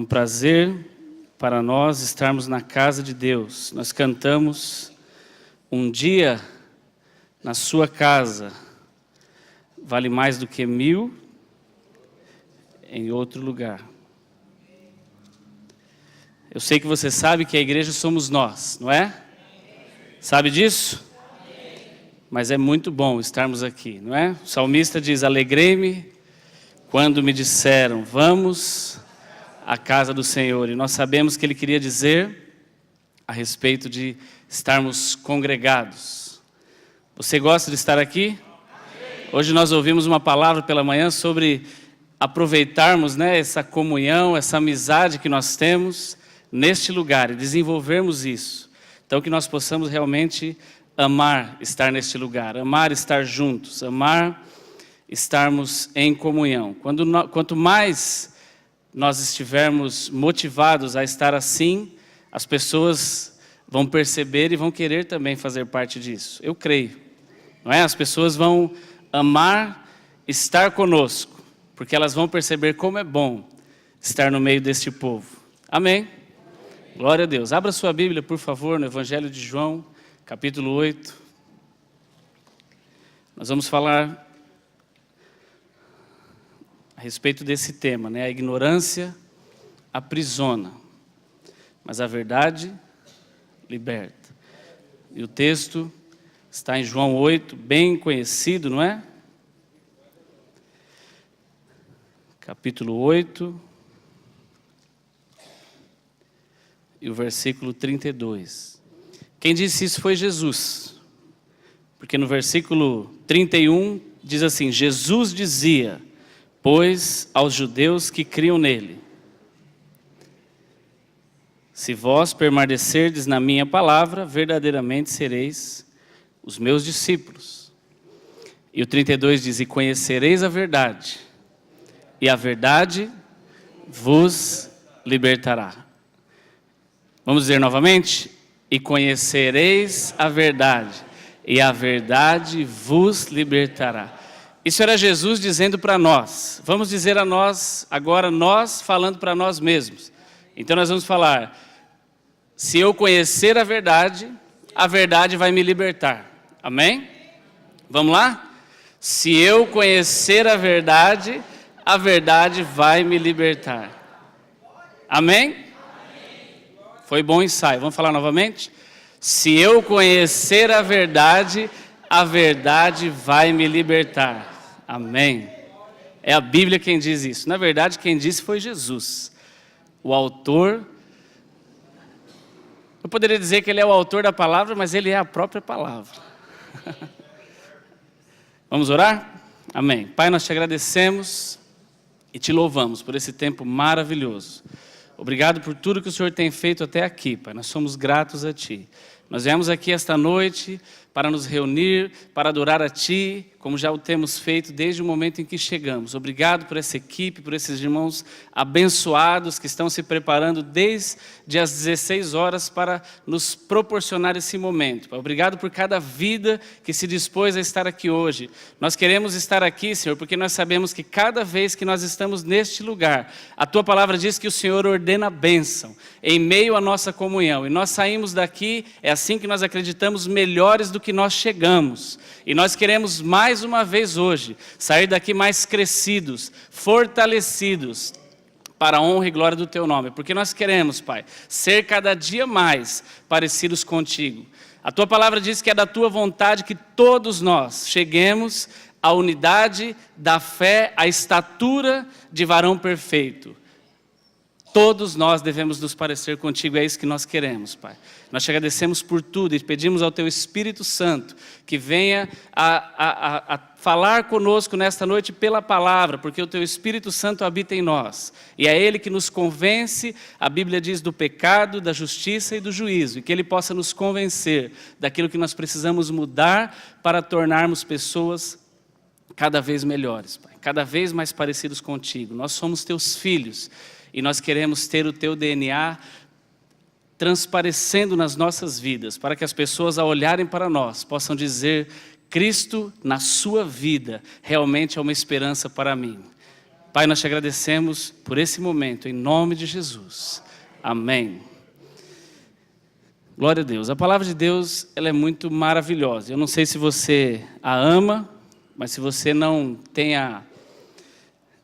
um prazer para nós estarmos na casa de Deus. Nós cantamos um dia na sua casa vale mais do que 1000 em outro lugar. Eu sei que você sabe que a igreja somos nós, não é? Sabe disso? Mas é muito bom estarmos aqui, não é? O salmista diz: alegrei-me quando me disseram, vamos à casa do Senhor. E nós sabemos que ele queria dizer a respeito de estarmos congregados. Você gosta de estar aqui? Hoje nós ouvimos uma palavra pela manhã sobre aproveitarmos, né, essa comunhão, essa amizade que nós temos neste lugar e desenvolvermos isso. Então que nós possamos realmente amar estar neste lugar, amar estar juntos, amar estarmos em comunhão. Quanto mais nós estivermos motivados a estar assim, as pessoas vão perceber e vão querer também fazer parte disso. Eu creio, não é? As pessoas vão amar estar conosco, porque elas vão perceber como é bom estar no meio deste povo. Amém? Glória a Deus. Abra sua Bíblia, por favor, no Evangelho de João, capítulo 8. Nós vamos falar a respeito desse tema, né? A ignorância aprisiona, mas a verdade liberta. E o texto está em João 8, bem conhecido, não é? Capítulo 8, e o versículo 32. Quem disse isso foi Jesus, porque no versículo 31 diz assim: Jesus dizia, pois aos judeus que criam nele, se vós permanecerdes na minha palavra, verdadeiramente sereis os meus discípulos. E o 32 diz: e conhecereis a verdade, e a verdade vos libertará. Vamos dizer novamente? E conhecereis a verdade, e a verdade vos libertará. Isso era Jesus dizendo para nós. Vamos dizer a nós, agora nós falando para nós mesmos. Então nós vamos falar: se eu conhecer a verdade vai me libertar. Amém? Vamos lá? Se eu conhecer a verdade vai me libertar. Amém? Foi bom o ensaio. Vamos falar novamente? Se eu conhecer a verdade vai me libertar. Amém? É a Bíblia quem diz isso. Na verdade, quem disse foi Jesus, o autor. Eu poderia dizer que ele é o autor da palavra, mas ele é a própria palavra. Vamos orar? Amém. Pai, nós te agradecemos e te louvamos por esse tempo maravilhoso. Obrigado por tudo que o Senhor tem feito até aqui, Pai. Nós somos gratos a Ti. Nós viemos aqui esta noite para nos reunir, para adorar a Ti, como já o temos feito desde o momento em que chegamos. Obrigado por essa equipe, por esses irmãos abençoados que estão se preparando desde as 16 horas para nos proporcionar esse momento. Obrigado por cada vida que se dispôs a estar aqui hoje. Nós queremos estar aqui, Senhor, porque nós sabemos que cada vez que nós estamos neste lugar, a Tua palavra diz que o Senhor ordena a bênção em meio à nossa comunhão. E nós saímos daqui, é assim que nós acreditamos, melhores do que nós chegamos. E nós queremos mais uma vez hoje sair daqui mais crescidos, fortalecidos, para a honra e glória do Teu nome. Porque nós queremos, Pai, ser cada dia mais parecidos contigo. A Tua palavra diz que é da Tua vontade que todos nós cheguemos à unidade da fé, à estatura de varão perfeito. Todos nós devemos nos parecer contigo, é isso que nós queremos, Pai. Nós te agradecemos por tudo e pedimos ao Teu Espírito Santo que venha a falar conosco nesta noite pela palavra, porque o Teu Espírito Santo habita em nós. E é Ele que nos convence, a Bíblia diz, do pecado, da justiça e do juízo. E que Ele possa nos convencer daquilo que nós precisamos mudar para tornarmos pessoas cada vez melhores, Pai. Cada vez mais parecidos contigo. Nós somos Teus filhos. E nós queremos ter o Teu DNA transparecendo nas nossas vidas, para que as pessoas, ao olharem para nós, possam dizer: Cristo, na sua vida, realmente é uma esperança para mim. Pai, nós te agradecemos por esse momento, em nome de Jesus. Amém. Glória a Deus. A palavra de Deus, ela é muito maravilhosa. Eu não sei se você a ama, mas se você não tenha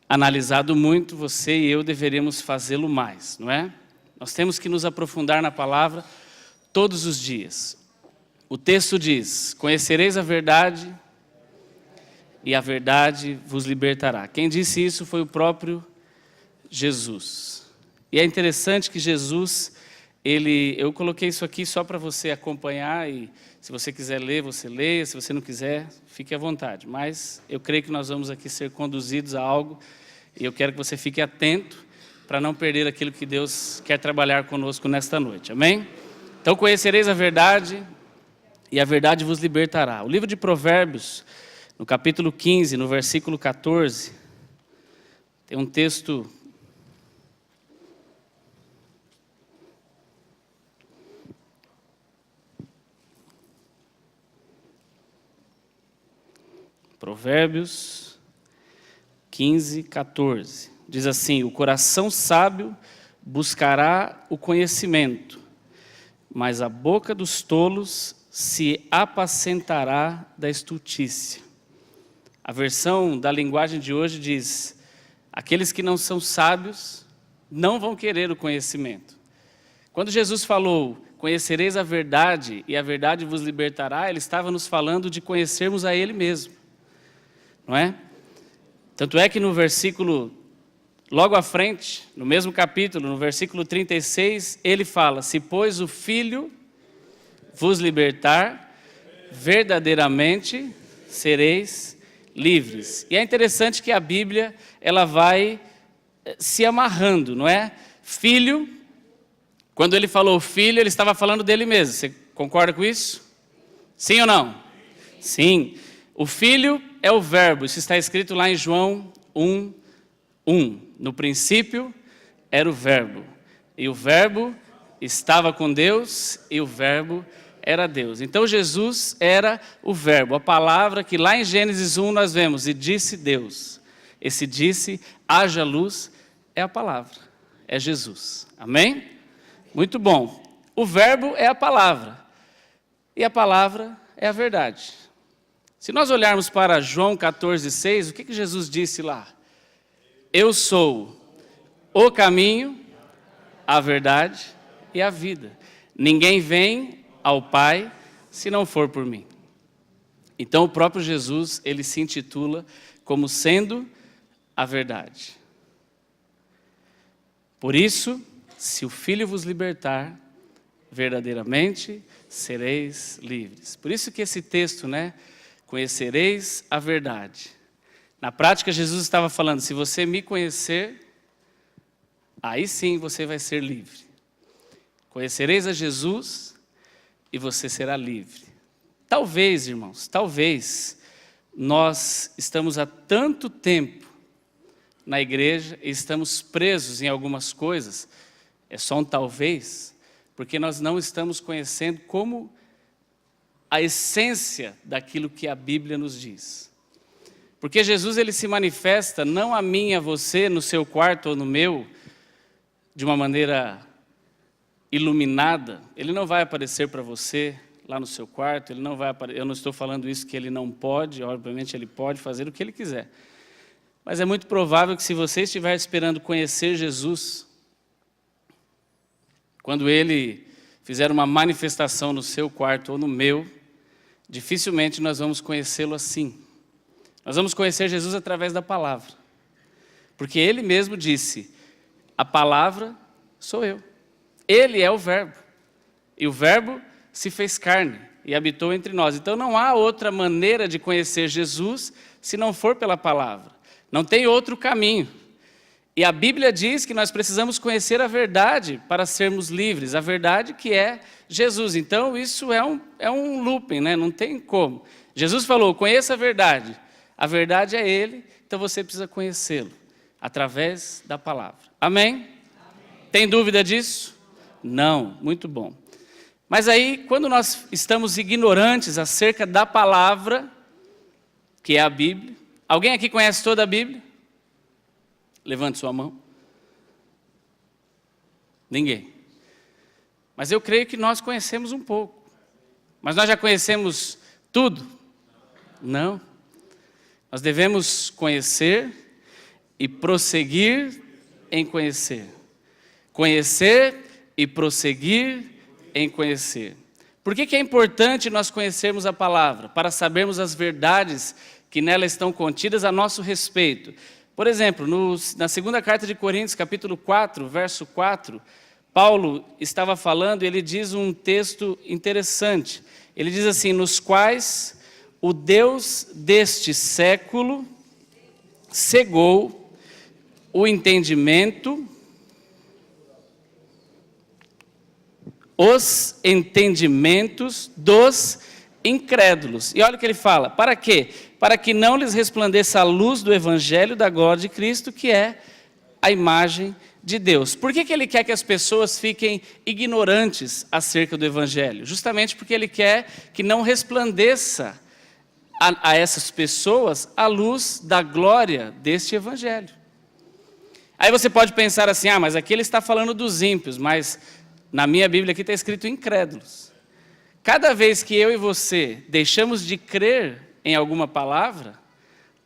analisado muito, você e eu deveríamos fazê-lo mais, não é? Nós temos que nos aprofundar na palavra todos os dias. O texto diz: conhecereis a verdade e a verdade vos libertará. Quem disse isso foi o próprio Jesus. E é interessante que Jesus, eu coloquei isso aqui só para você acompanhar, e se você quiser ler, você leia, se você não quiser, fique à vontade. Mas eu creio que nós vamos aqui ser conduzidos a algo, e eu quero que você fique atento para não perder aquilo que Deus quer trabalhar conosco nesta noite. Amém? Então, conhecereis a verdade e a verdade vos libertará. O livro de Provérbios, no capítulo 15, no versículo 14, tem um texto Provérbios 15, 14. Diz assim: o coração sábio buscará o conhecimento, mas a boca dos tolos se apacentará da estultícia. A versão da linguagem de hoje diz: aqueles que não são sábios não vão querer o conhecimento. Quando Jesus falou: conhecereis a verdade e a verdade vos libertará, ele estava nos falando de conhecermos a Ele mesmo, não é? Tanto é que no versículo, logo à frente, no mesmo capítulo, no versículo 36, ele fala: se pois o Filho vos libertar, verdadeiramente sereis livres. E é interessante que a Bíblia, ela vai se amarrando, não é? Filho, quando ele falou filho, ele estava falando dele mesmo. Você concorda com isso? Sim ou não? Sim. O filho é o verbo, isso está escrito lá em João 1:1. No princípio era o verbo, e o verbo estava com Deus, e o verbo era Deus. Então Jesus era o verbo, a palavra que lá em Gênesis 1 nós vemos: e disse Deus. Esse disse, haja luz, é a palavra, é Jesus. Amém? Muito bom. O verbo é a palavra, e a palavra é a verdade. Se nós olharmos para João 14:6, o que Jesus disse lá? Eu sou o caminho, a verdade e a vida. Ninguém vem ao Pai se não for por mim. Então o próprio Jesus, ele se intitula como sendo a verdade. Por isso, se o Filho vos libertar, verdadeiramente sereis livres. Por isso que esse texto, né? Conhecereis a verdade. Na prática, Jesus estava falando: se você me conhecer, aí sim você vai ser livre. Conhecereis a Jesus e você será livre. Talvez, irmãos, talvez nós estamos há tanto tempo na igreja e estamos presos em algumas coisas, é só um talvez, porque nós não estamos conhecendo como a essência daquilo que a Bíblia nos diz. Porque Jesus, ele se manifesta não a mim e a você, no seu quarto ou no meu, de uma maneira iluminada. Ele não vai aparecer para você lá no seu quarto, ele não vai eu não estou falando isso que ele não pode, obviamente ele pode fazer o que ele quiser. Mas é muito provável que se você estiver esperando conhecer Jesus, quando ele fizer uma manifestação no seu quarto ou no meu, dificilmente nós vamos conhecê-lo assim. Nós vamos conhecer Jesus através da palavra. Porque ele mesmo disse: a palavra sou eu. Ele é o verbo. E o verbo se fez carne e habitou entre nós. Então não há outra maneira de conhecer Jesus se não for pela palavra. Não tem outro caminho. E a Bíblia diz que nós precisamos conhecer a verdade para sermos livres. A verdade que é Jesus. Então isso é um looping, né? Não tem como. Jesus falou: conheça a verdade. A verdade é Ele, então você precisa conhecê-lo através da palavra. Amém? Amém. Tem dúvida disso? Não, muito bom. Mas aí, quando nós estamos ignorantes acerca da palavra, que é a Bíblia, alguém aqui conhece toda a Bíblia? Levante sua mão. Ninguém. Mas eu creio que nós conhecemos um pouco. Mas nós já conhecemos tudo? Não. Nós devemos conhecer e prosseguir em conhecer. Conhecer e prosseguir em conhecer. Por que é importante nós conhecermos a palavra? Para sabermos as verdades que nela estão contidas a nosso respeito. Por exemplo, na segunda carta de Coríntios, capítulo 4, verso 4, Paulo estava falando e ele diz um texto interessante. Ele diz assim, nos quais o Deus deste século cegou o entendimento, os entendimentos dos incrédulos. E olha o que ele fala, para quê? Para que não lhes resplandeça a luz do evangelho da glória de Cristo, que é a imagem de Deus. Por que ele quer que as pessoas fiquem ignorantes acerca do evangelho? Justamente porque ele quer que não resplandeça a essas pessoas a luz da glória deste evangelho. Aí você pode pensar assim, mas aqui ele está falando dos ímpios, mas na minha Bíblia aqui está escrito incrédulos. Cada vez que eu e você deixamos de crer em alguma palavra,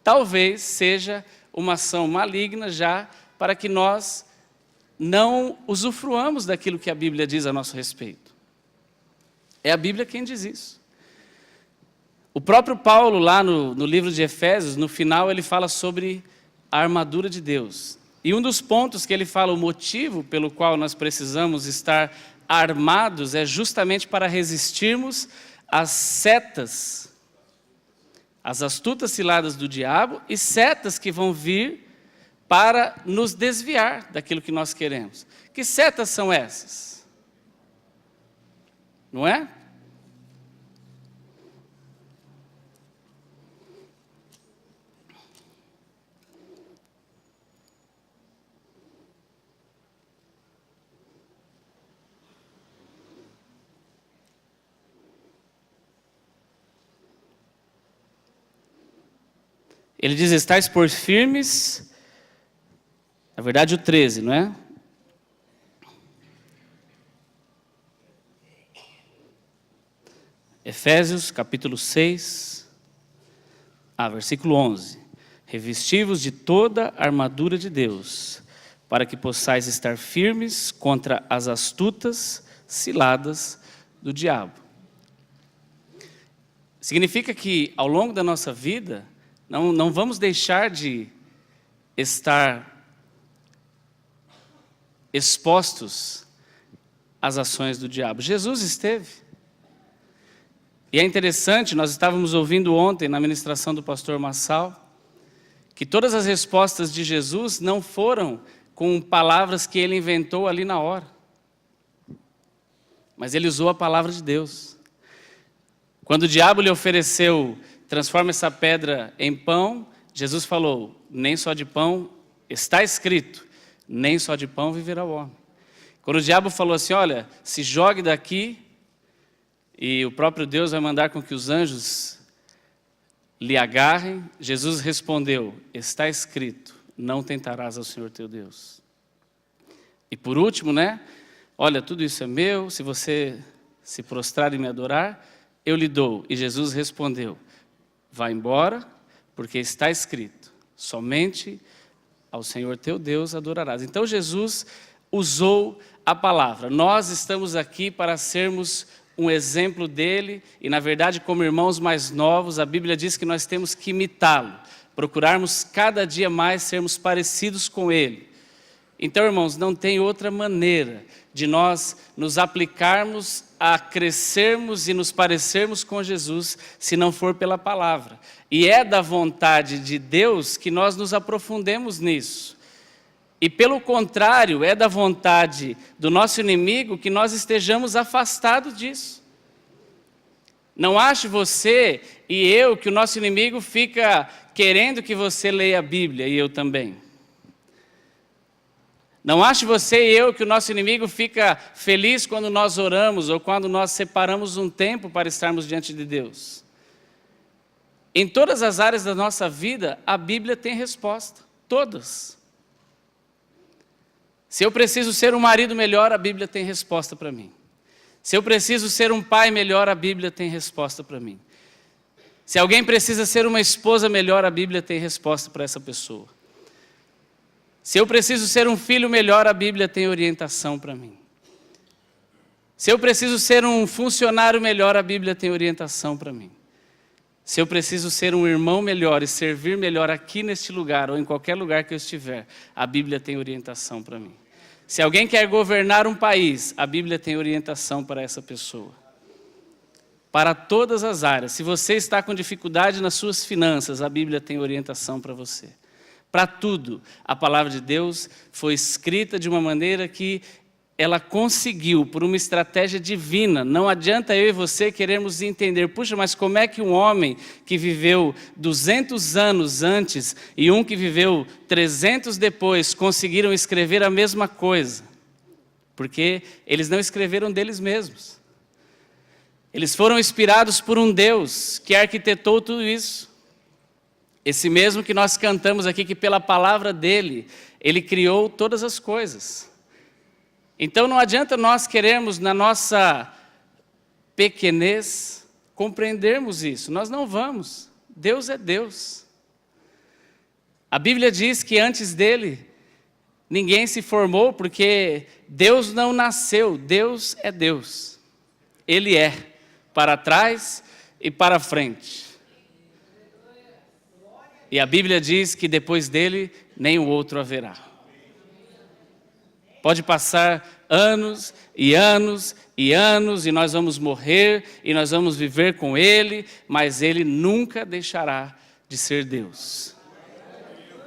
talvez seja uma ação maligna já para que nós não usufruamos daquilo que a Bíblia diz a nosso respeito. É a Bíblia quem diz isso. O próprio Paulo, lá no livro de Efésios, no final ele fala sobre a armadura de Deus. E um dos pontos que ele fala, o motivo pelo qual nós precisamos estar armados é justamente para resistirmos às setas, às astutas ciladas do diabo e setas que vão vir para nos desviar daquilo que nós queremos. Que setas são essas? Não é? Ele diz, estais por firmes, na verdade o 13, não é? Efésios, capítulo 6, versículo 11. Revesti-vos de toda a armadura de Deus, para que possais estar firmes contra as astutas ciladas do diabo. Significa que ao longo da nossa vida, não vamos deixar de estar expostos às ações do diabo. Jesus esteve. E é interessante, nós estávamos ouvindo ontem na ministração do pastor Massal, que todas as respostas de Jesus não foram com palavras que ele inventou ali na hora. Mas ele usou a palavra de Deus. Quando o diabo lhe ofereceu, transforma essa pedra em pão, Jesus falou, nem só de pão, está escrito, nem só de pão viverá o homem. Quando o diabo falou assim, olha, se jogue daqui, e o próprio Deus vai mandar com que os anjos lhe agarrem, Jesus respondeu, está escrito, não tentarás ao Senhor teu Deus. E por último, olha, tudo isso é meu, se você se prostrar e me adorar, eu lhe dou. E Jesus respondeu, vá embora, porque está escrito, somente ao Senhor teu Deus adorarás. Então Jesus usou a palavra. Nós estamos aqui para sermos um exemplo dele, e na verdade como irmãos mais novos, a Bíblia diz que nós temos que imitá-lo, procurarmos cada dia mais sermos parecidos com ele. Então, irmãos, não tem outra maneira de nós nos aplicarmos a crescermos e nos parecermos com Jesus, se não for pela palavra. E é da vontade de Deus que nós nos aprofundemos nisso. E pelo contrário, é da vontade do nosso inimigo que nós estejamos afastados disso. Não ache você e eu que o nosso inimigo fica querendo que você leia a Bíblia, e eu também. Não ache você e eu que o nosso inimigo fica feliz quando nós oramos ou quando nós separamos um tempo para estarmos diante de Deus. Em todas as áreas da nossa vida, a Bíblia tem resposta, todas. Se eu preciso ser um marido melhor, a Bíblia tem resposta para mim. Se eu preciso ser um pai melhor, a Bíblia tem resposta para mim. Se alguém precisa ser uma esposa melhor, a Bíblia tem resposta para essa pessoa. Se eu preciso ser um filho melhor, a Bíblia tem orientação para mim. Se eu preciso ser um funcionário melhor, a Bíblia tem orientação para mim. Se eu preciso ser um irmão melhor e servir melhor aqui neste lugar ou em qualquer lugar que eu estiver, a Bíblia tem orientação para mim. Se alguém quer governar um país, a Bíblia tem orientação para essa pessoa. Para todas as áreas. Se você está com dificuldade nas suas finanças, a Bíblia tem orientação para você. Para tudo, a palavra de Deus foi escrita de uma maneira que ela conseguiu, por uma estratégia divina. Não adianta eu e você querermos entender, puxa, mas como é que um homem que viveu 200 anos antes e um que viveu 300 depois conseguiram escrever a mesma coisa? Porque eles não escreveram deles mesmos. Eles foram inspirados por um Deus que arquitetou tudo isso. Esse mesmo que nós cantamos aqui, que pela palavra dele, ele criou todas as coisas. Então não adianta nós querermos, na nossa pequenez, compreendermos isso. Nós não vamos. Deus é Deus. A Bíblia diz que antes dele, ninguém se formou, porque Deus não nasceu. Deus é Deus. Ele é, para trás e para frente. E a Bíblia diz que depois dele, nenhum outro haverá. Pode passar anos e anos e anos, e nós vamos morrer, e nós vamos viver com ele, mas ele nunca deixará de ser Deus.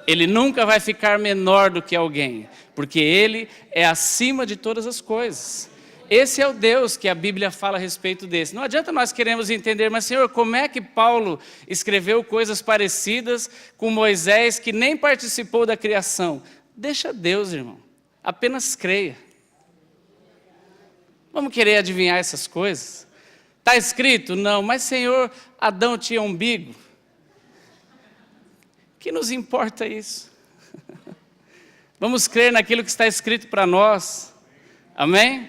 Ele nunca vai ficar menor do que alguém, porque ele é acima de todas as coisas. Esse é o Deus que a Bíblia fala a respeito desse. Não adianta nós queremos entender, mas Senhor, como é que Paulo escreveu coisas parecidas com Moisés, que nem participou da criação? Deixa Deus, irmão. Apenas creia. Vamos querer adivinhar essas coisas? Está escrito? Não. Mas Senhor, Adão tinha umbigo. Que nos importa isso? Vamos crer naquilo que está escrito para nós. Amém?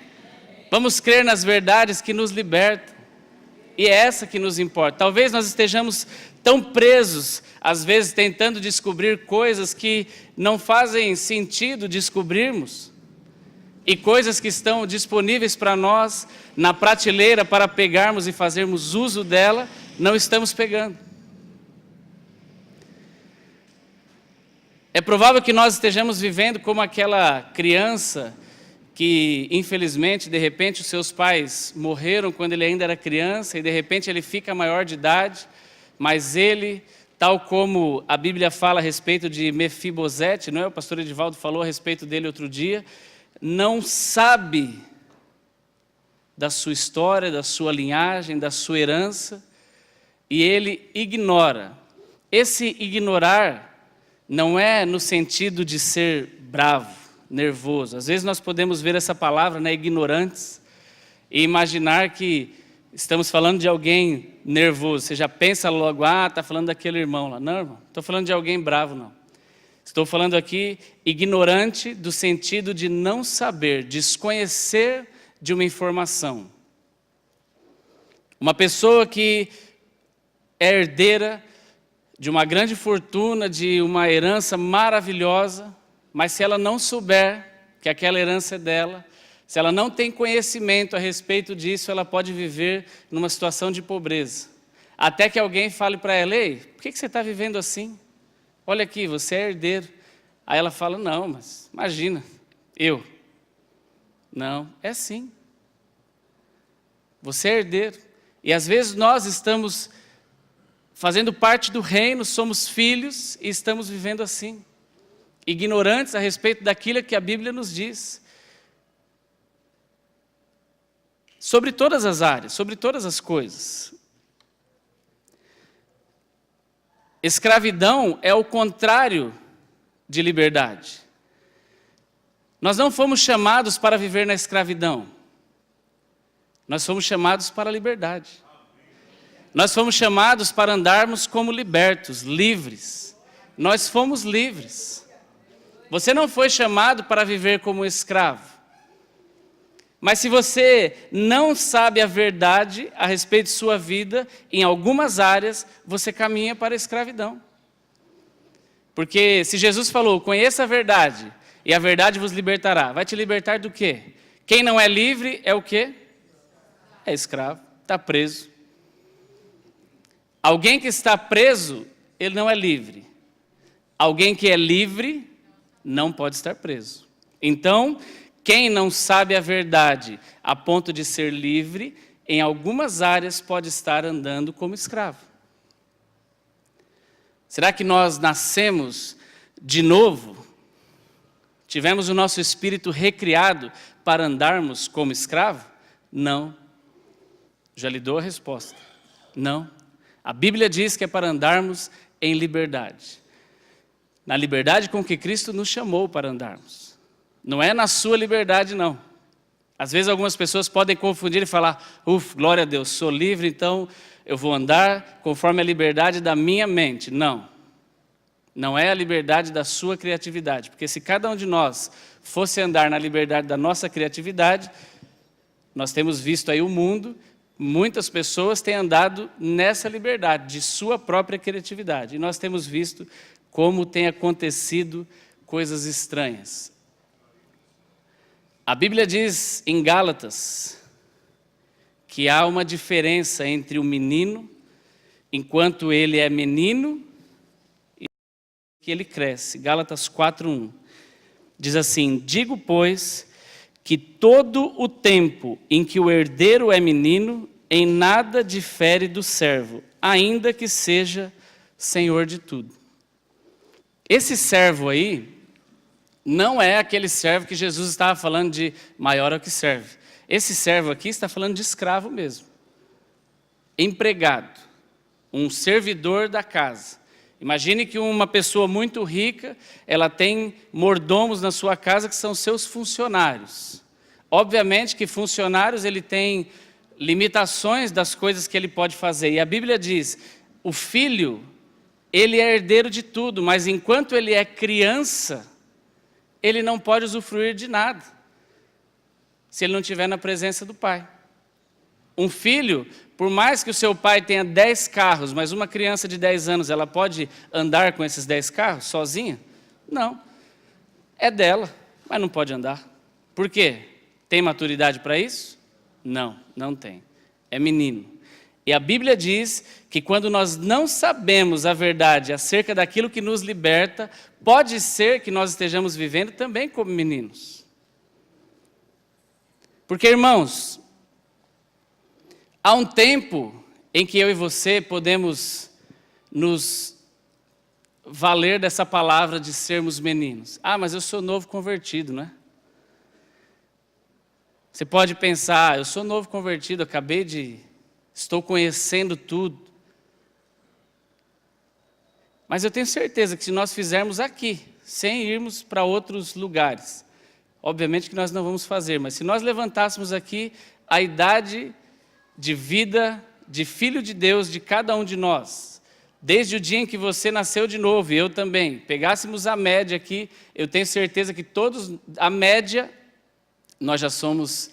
Vamos crer nas verdades que nos libertam. E é essa que nos importa. Talvez nós estejamos tão presos, às vezes tentando descobrir coisas que não fazem sentido descobrirmos. E coisas que estão disponíveis para nós, na prateleira, para pegarmos e fazermos uso dela, não estamos pegando. É provável que nós estejamos vivendo como aquela criança que, infelizmente, de repente, os seus pais morreram quando ele ainda era criança, e de repente ele fica maior de idade, mas ele, tal como a Bíblia fala a respeito de Mefibosete, não é? O pastor Edivaldo falou a respeito dele outro dia, não sabe da sua história, da sua linhagem, da sua herança, e ele ignora. Esse ignorar não é no sentido de ser bravo, nervoso. Às vezes nós podemos ver essa palavra, né, ignorantes, e imaginar que estamos falando de alguém nervoso. Você já pensa logo, está falando daquele irmão lá. Não, irmão, estou falando de alguém bravo, não. Estou falando aqui ignorante do sentido de não saber, desconhecer de uma informação. Uma pessoa que é herdeira de uma grande fortuna, de uma herança maravilhosa, mas se ela não souber que aquela herança é dela, se ela não tem conhecimento a respeito disso, ela pode viver numa situação de pobreza. Até que alguém fale para ela, ei, por que você está vivendo assim? Olha aqui, você é herdeiro. Aí ela fala, não, mas imagina, eu. Não, é sim. Você é herdeiro. E às vezes nós estamos fazendo parte do reino, somos filhos e estamos vivendo assim. Ignorantes a respeito daquilo que a Bíblia nos diz. Sobre todas as áreas, sobre todas as coisas. Escravidão é o contrário de liberdade. Nós não fomos chamados para viver na escravidão. Nós fomos chamados para a liberdade. Nós fomos chamados para andarmos como libertos, livres. Nós fomos livres. Você não foi chamado para viver como escravo. Mas se você não sabe a verdade a respeito de sua vida, em algumas áreas, você caminha para a escravidão. Porque se Jesus falou, conheça a verdade, e a verdade vos libertará, vai te libertar do quê? Quem não é livre é o quê? É escravo, está preso. Alguém que está preso, ele não é livre. Alguém que é livre, não pode estar preso. Então, quem não sabe a verdade a ponto de ser livre, em algumas áreas pode estar andando como escravo. Será que nós nascemos de novo? Tivemos o nosso espírito recriado para andarmos como escravo? Não. Já lhe dou a resposta. Não. A Bíblia diz que é para andarmos em liberdade. Na liberdade com que Cristo nos chamou para andarmos. Não é na sua liberdade, não. Às vezes algumas pessoas podem confundir e falar, glória a Deus, sou livre, então eu vou andar conforme a liberdade da minha mente. Não. Não é a liberdade da sua criatividade. Porque se cada um de nós fosse andar na liberdade da nossa criatividade, nós temos visto aí o mundo, muitas pessoas têm andado nessa liberdade, de sua própria criatividade. E nós temos visto como tem acontecido coisas estranhas. A Bíblia diz em Gálatas que há uma diferença entre o menino, enquanto ele é menino, e que ele cresce. Gálatas 4:1 diz assim, digo, pois, que todo o tempo em que o herdeiro é menino, em nada difere do servo, ainda que seja senhor de tudo. Esse servo aí, não é aquele servo que Jesus estava falando de maior ao que serve. Esse servo aqui está falando de escravo mesmo. Empregado. Um servidor da casa. Imagine que uma pessoa muito rica, ela tem mordomos na sua casa que são seus funcionários. Obviamente que funcionários, ele tem limitações das coisas que ele pode fazer. E a Bíblia diz, o filho, ele é herdeiro de tudo, mas enquanto ele é criança, ele não pode usufruir de nada, se ele não estiver na presença do pai. Um filho, por mais que o seu pai tenha 10 carros, mas uma criança de 10 anos, ela pode andar com esses 10 carros sozinha? Não. É dela, mas não pode andar. Por quê? Tem maturidade para isso? Não, não tem. É menino. E a Bíblia diz que quando nós não sabemos a verdade acerca daquilo que nos liberta, pode ser que nós estejamos vivendo também como meninos. Porque, irmãos, há um tempo em que eu e você podemos nos valer dessa palavra de sermos meninos. Mas eu sou novo convertido, não é? Você pode pensar, eu sou novo convertido, estou conhecendo tudo. Mas eu tenho certeza que se nós fizermos aqui, sem irmos para outros lugares, obviamente que nós não vamos fazer, mas se nós levantássemos aqui a idade de vida de filho de Deus de cada um de nós, desde o dia em que você nasceu de novo, e eu também, pegássemos a média aqui, eu tenho certeza que todos, a média, nós já somos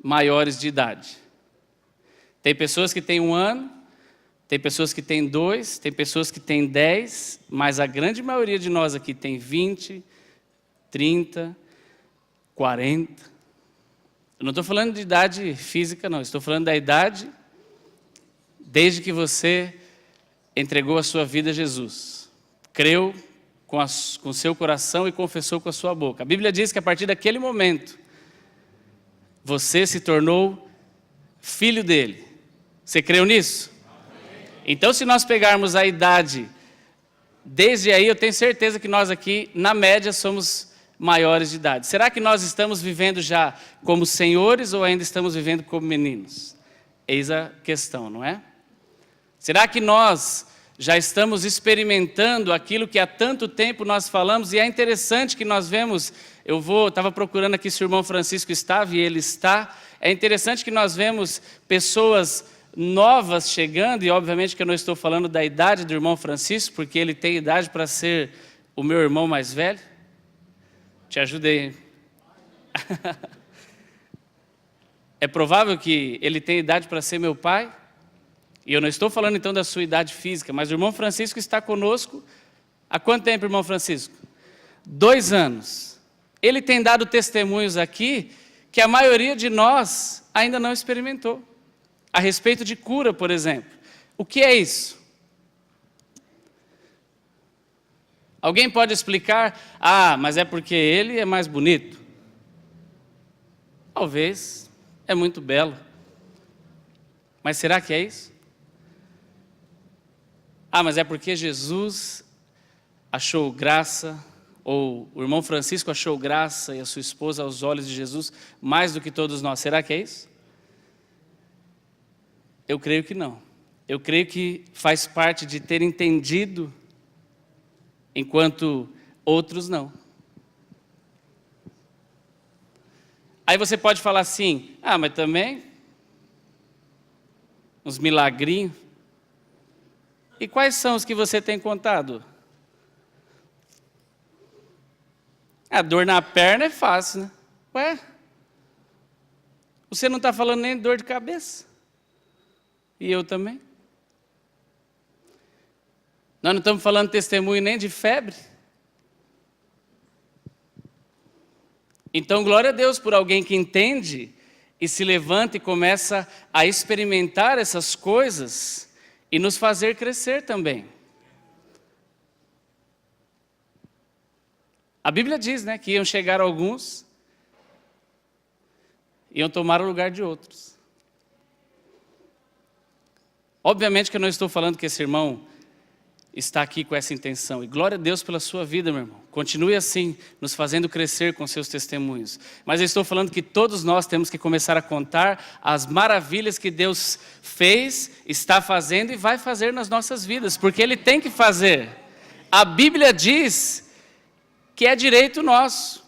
maiores de idade. Tem pessoas que têm 1 ano, tem pessoas que têm 2, tem pessoas que têm 10, mas a grande maioria de nós aqui tem 20, 30, 40. Eu não estou falando de idade física, não. Estou falando da idade desde que você entregou a sua vida a Jesus. Creu com o seu coração e confessou com a sua boca. A Bíblia diz que a partir daquele momento, você se tornou filho dele. Você creu nisso? Amém. Então, se nós pegarmos a idade, desde aí eu tenho certeza que nós aqui, na média, somos maiores de idade. Será que nós estamos vivendo já como senhores ou ainda estamos vivendo como meninos? Eis a questão, não é? Será que nós já estamos experimentando aquilo que há tanto tempo nós falamos? E é interessante que nós vemos, estava procurando aqui se o irmão Francisco estava, e ele está. É interessante que nós vemos pessoas novas chegando, e obviamente que eu não estou falando da idade do irmão Francisco, porque ele tem idade para ser o meu irmão mais velho. Te ajudei, hein? É provável que ele tenha idade para ser meu pai? E eu não estou falando então da sua idade física, mas o irmão Francisco está conosco há quanto tempo, irmão Francisco? 2 anos. Ele tem dado testemunhos aqui que a maioria de nós ainda não experimentou. A respeito de cura, por exemplo. O que é isso? Alguém pode explicar? Ah, mas é porque ele é mais bonito. Talvez. É muito belo. Mas será que é isso? Ah, mas é porque Jesus achou graça, ou o irmão Francisco achou graça e a sua esposa aos olhos de Jesus mais do que todos nós. Será que é isso? Eu creio que não. Eu creio que faz parte de ter entendido, enquanto outros não. Aí você pode falar assim, ah, mas também uns milagrinhos. E quais são os que você tem contado? A dor na perna é fácil, né? Ué, você não está falando nem de dor de cabeça? E eu também? Nós não estamos falando testemunho nem de febre? Então, glória a Deus por alguém que entende e se levanta e começa a experimentar essas coisas e nos fazer crescer também. A Bíblia diz, né, que iam chegar alguns, iam tomar o lugar de outros. Obviamente que eu não estou falando que esse irmão está aqui com essa intenção. E glória a Deus pela sua vida, meu irmão. Continue assim, nos fazendo crescer com seus testemunhos. Mas eu estou falando que todos nós temos que começar a contar as maravilhas que Deus fez, está fazendo e vai fazer nas nossas vidas. Porque Ele tem que fazer. A Bíblia diz que é direito nosso.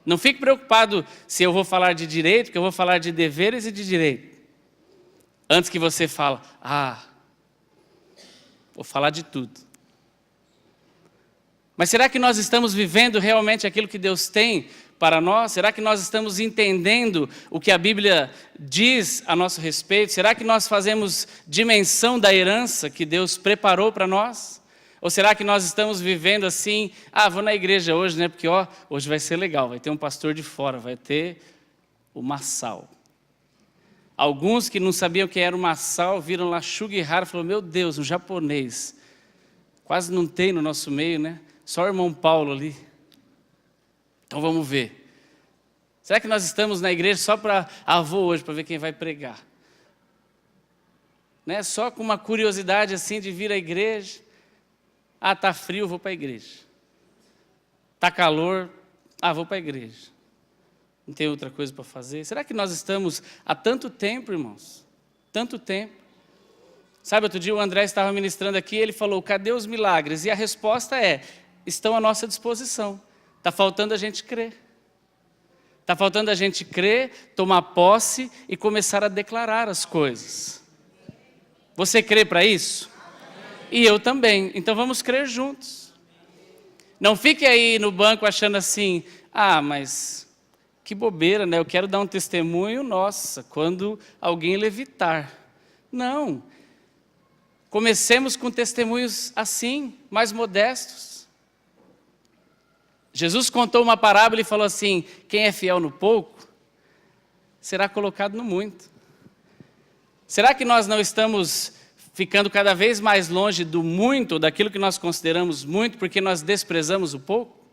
Não fique preocupado se eu vou falar de direito, porque eu vou falar de deveres e de direito. Antes que você fale, vou falar de tudo. Mas será que nós estamos vivendo realmente aquilo que Deus tem para nós? Será que nós estamos entendendo o que a Bíblia diz a nosso respeito? Será que nós fazemos dimensão da herança que Deus preparou para nós? Ou será que nós estamos vivendo assim, vou na igreja hoje, né? Porque hoje vai ser legal, vai ter um pastor de fora, vai ter o Massal. Alguns que não sabiam o que era o Massal, viram lá Shugihara e falaram, meu Deus, um japonês. Quase não tem no nosso meio, né? Só o irmão Paulo ali. Então vamos ver. Será que nós estamos na igreja só para vou hoje, para ver quem vai pregar? Né? Só com uma curiosidade assim de vir à igreja. Tá frio, vou para a igreja. Tá calor, vou para a igreja. Não tem outra coisa para fazer? Será que nós estamos há tanto tempo, irmãos? Tanto tempo. Sabe, outro dia o André estava ministrando aqui, ele falou, cadê os milagres? E a resposta é, estão à nossa disposição. Está faltando a gente crer. Está faltando a gente crer, tomar posse e começar a declarar as coisas. Você crê para isso? E eu também. Então vamos crer juntos. Não fique aí no banco achando assim, mas que bobeira, né? Eu quero dar um testemunho, nossa, quando alguém levitar. Não. Comecemos com testemunhos assim, mais modestos. Jesus contou uma parábola e falou assim, quem é fiel no pouco, será colocado no muito. Será que nós não estamos ficando cada vez mais longe do muito, daquilo que nós consideramos muito, porque nós desprezamos o pouco?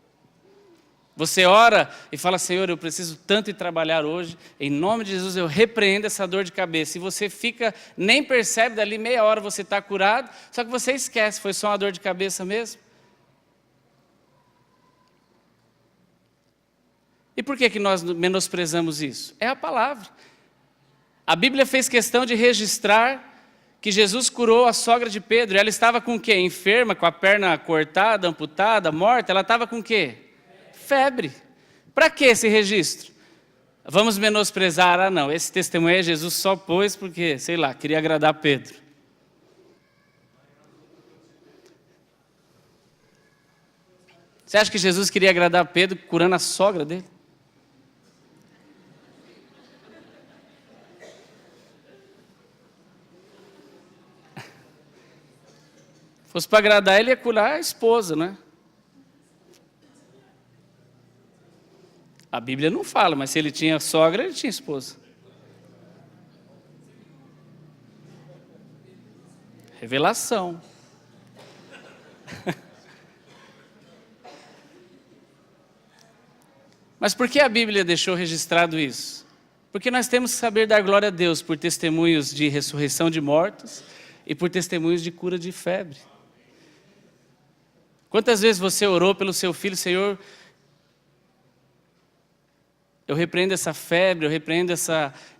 Você ora e fala, Senhor, eu preciso tanto ir trabalhar hoje, em nome de Jesus eu repreendo essa dor de cabeça. E você fica, nem percebe, dali meia hora você está curado, só que você esquece, foi só uma dor de cabeça mesmo. E por que nós menosprezamos isso? É a palavra. A Bíblia fez questão de registrar que Jesus curou a sogra de Pedro. Ela estava com o quê? Enferma, com a perna cortada, amputada, morta. Ela estava com o quê? Febre. Para que esse registro? Vamos menosprezar? Não, esse testemunho é Jesus só pôs porque, sei lá, queria agradar Pedro. Você acha que Jesus queria agradar Pedro curando a sogra dele? Se fosse para agradar, ele ia curar a esposa, né? A Bíblia não fala, mas se ele tinha sogra, ele tinha esposa. Revelação. Mas por que a Bíblia deixou registrado isso? Porque nós temos que saber dar glória a Deus por testemunhos de ressurreição de mortos e por testemunhos de cura de febre. Quantas vezes você orou pelo seu filho, Senhor, eu repreendo essa febre, eu repreendo esse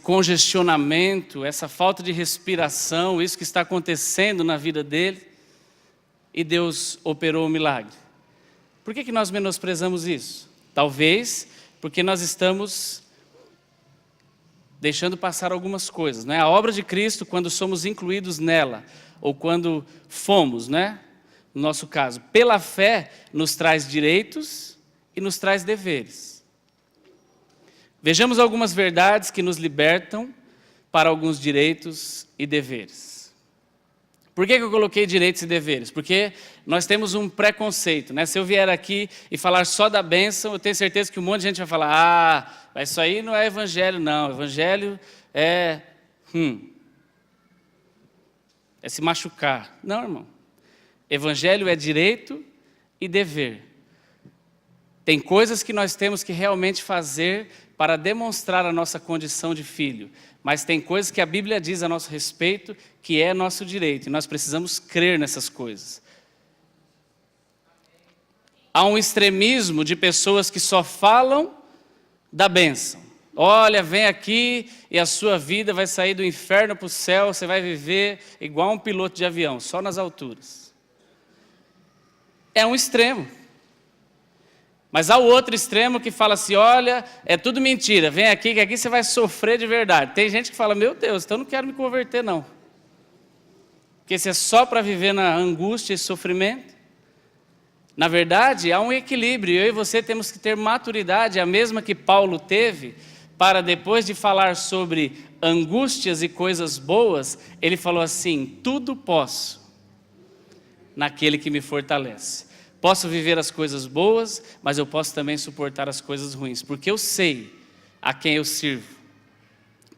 congestionamento, essa falta de respiração, isso que está acontecendo na vida dele, e Deus operou o milagre. Por que nós menosprezamos isso? Talvez porque nós estamos deixando passar algumas coisas, né? A obra de Cristo, quando somos incluídos nela, ou quando fomos, né? No nosso caso, pela fé, nos traz direitos e nos traz deveres. Vejamos algumas verdades que nos libertam para alguns direitos e deveres. Por que eu coloquei direitos e deveres? Porque nós temos um preconceito, né? Se eu vier aqui e falar só da bênção, eu tenho certeza que um monte de gente vai falar, mas isso aí não é evangelho não, evangelho é se machucar. Não, irmão. Evangelho é direito e dever. Tem coisas que nós temos que realmente fazer para demonstrar a nossa condição de filho, mas tem coisas que a Bíblia diz a nosso respeito que é nosso direito, e nós precisamos crer nessas coisas. Há um extremismo de pessoas que só falam da bênção. Olha, vem aqui e a sua vida vai sair do inferno para o céu, você vai viver igual um piloto de avião, só nas alturas. É um extremo. Mas há o outro extremo que fala assim, olha, é tudo mentira, vem aqui que aqui você vai sofrer de verdade. Tem gente que fala, meu Deus, então eu não quero me converter não. Porque se é só para viver na angústia e sofrimento. Na verdade, há um equilíbrio, eu e você temos que ter maturidade, a mesma que Paulo teve, para depois de falar sobre angústias e coisas boas, ele falou assim, tudo posso naquele que me fortalece. Posso viver as coisas boas, mas eu posso também suportar as coisas ruins, porque eu sei a quem eu sirvo.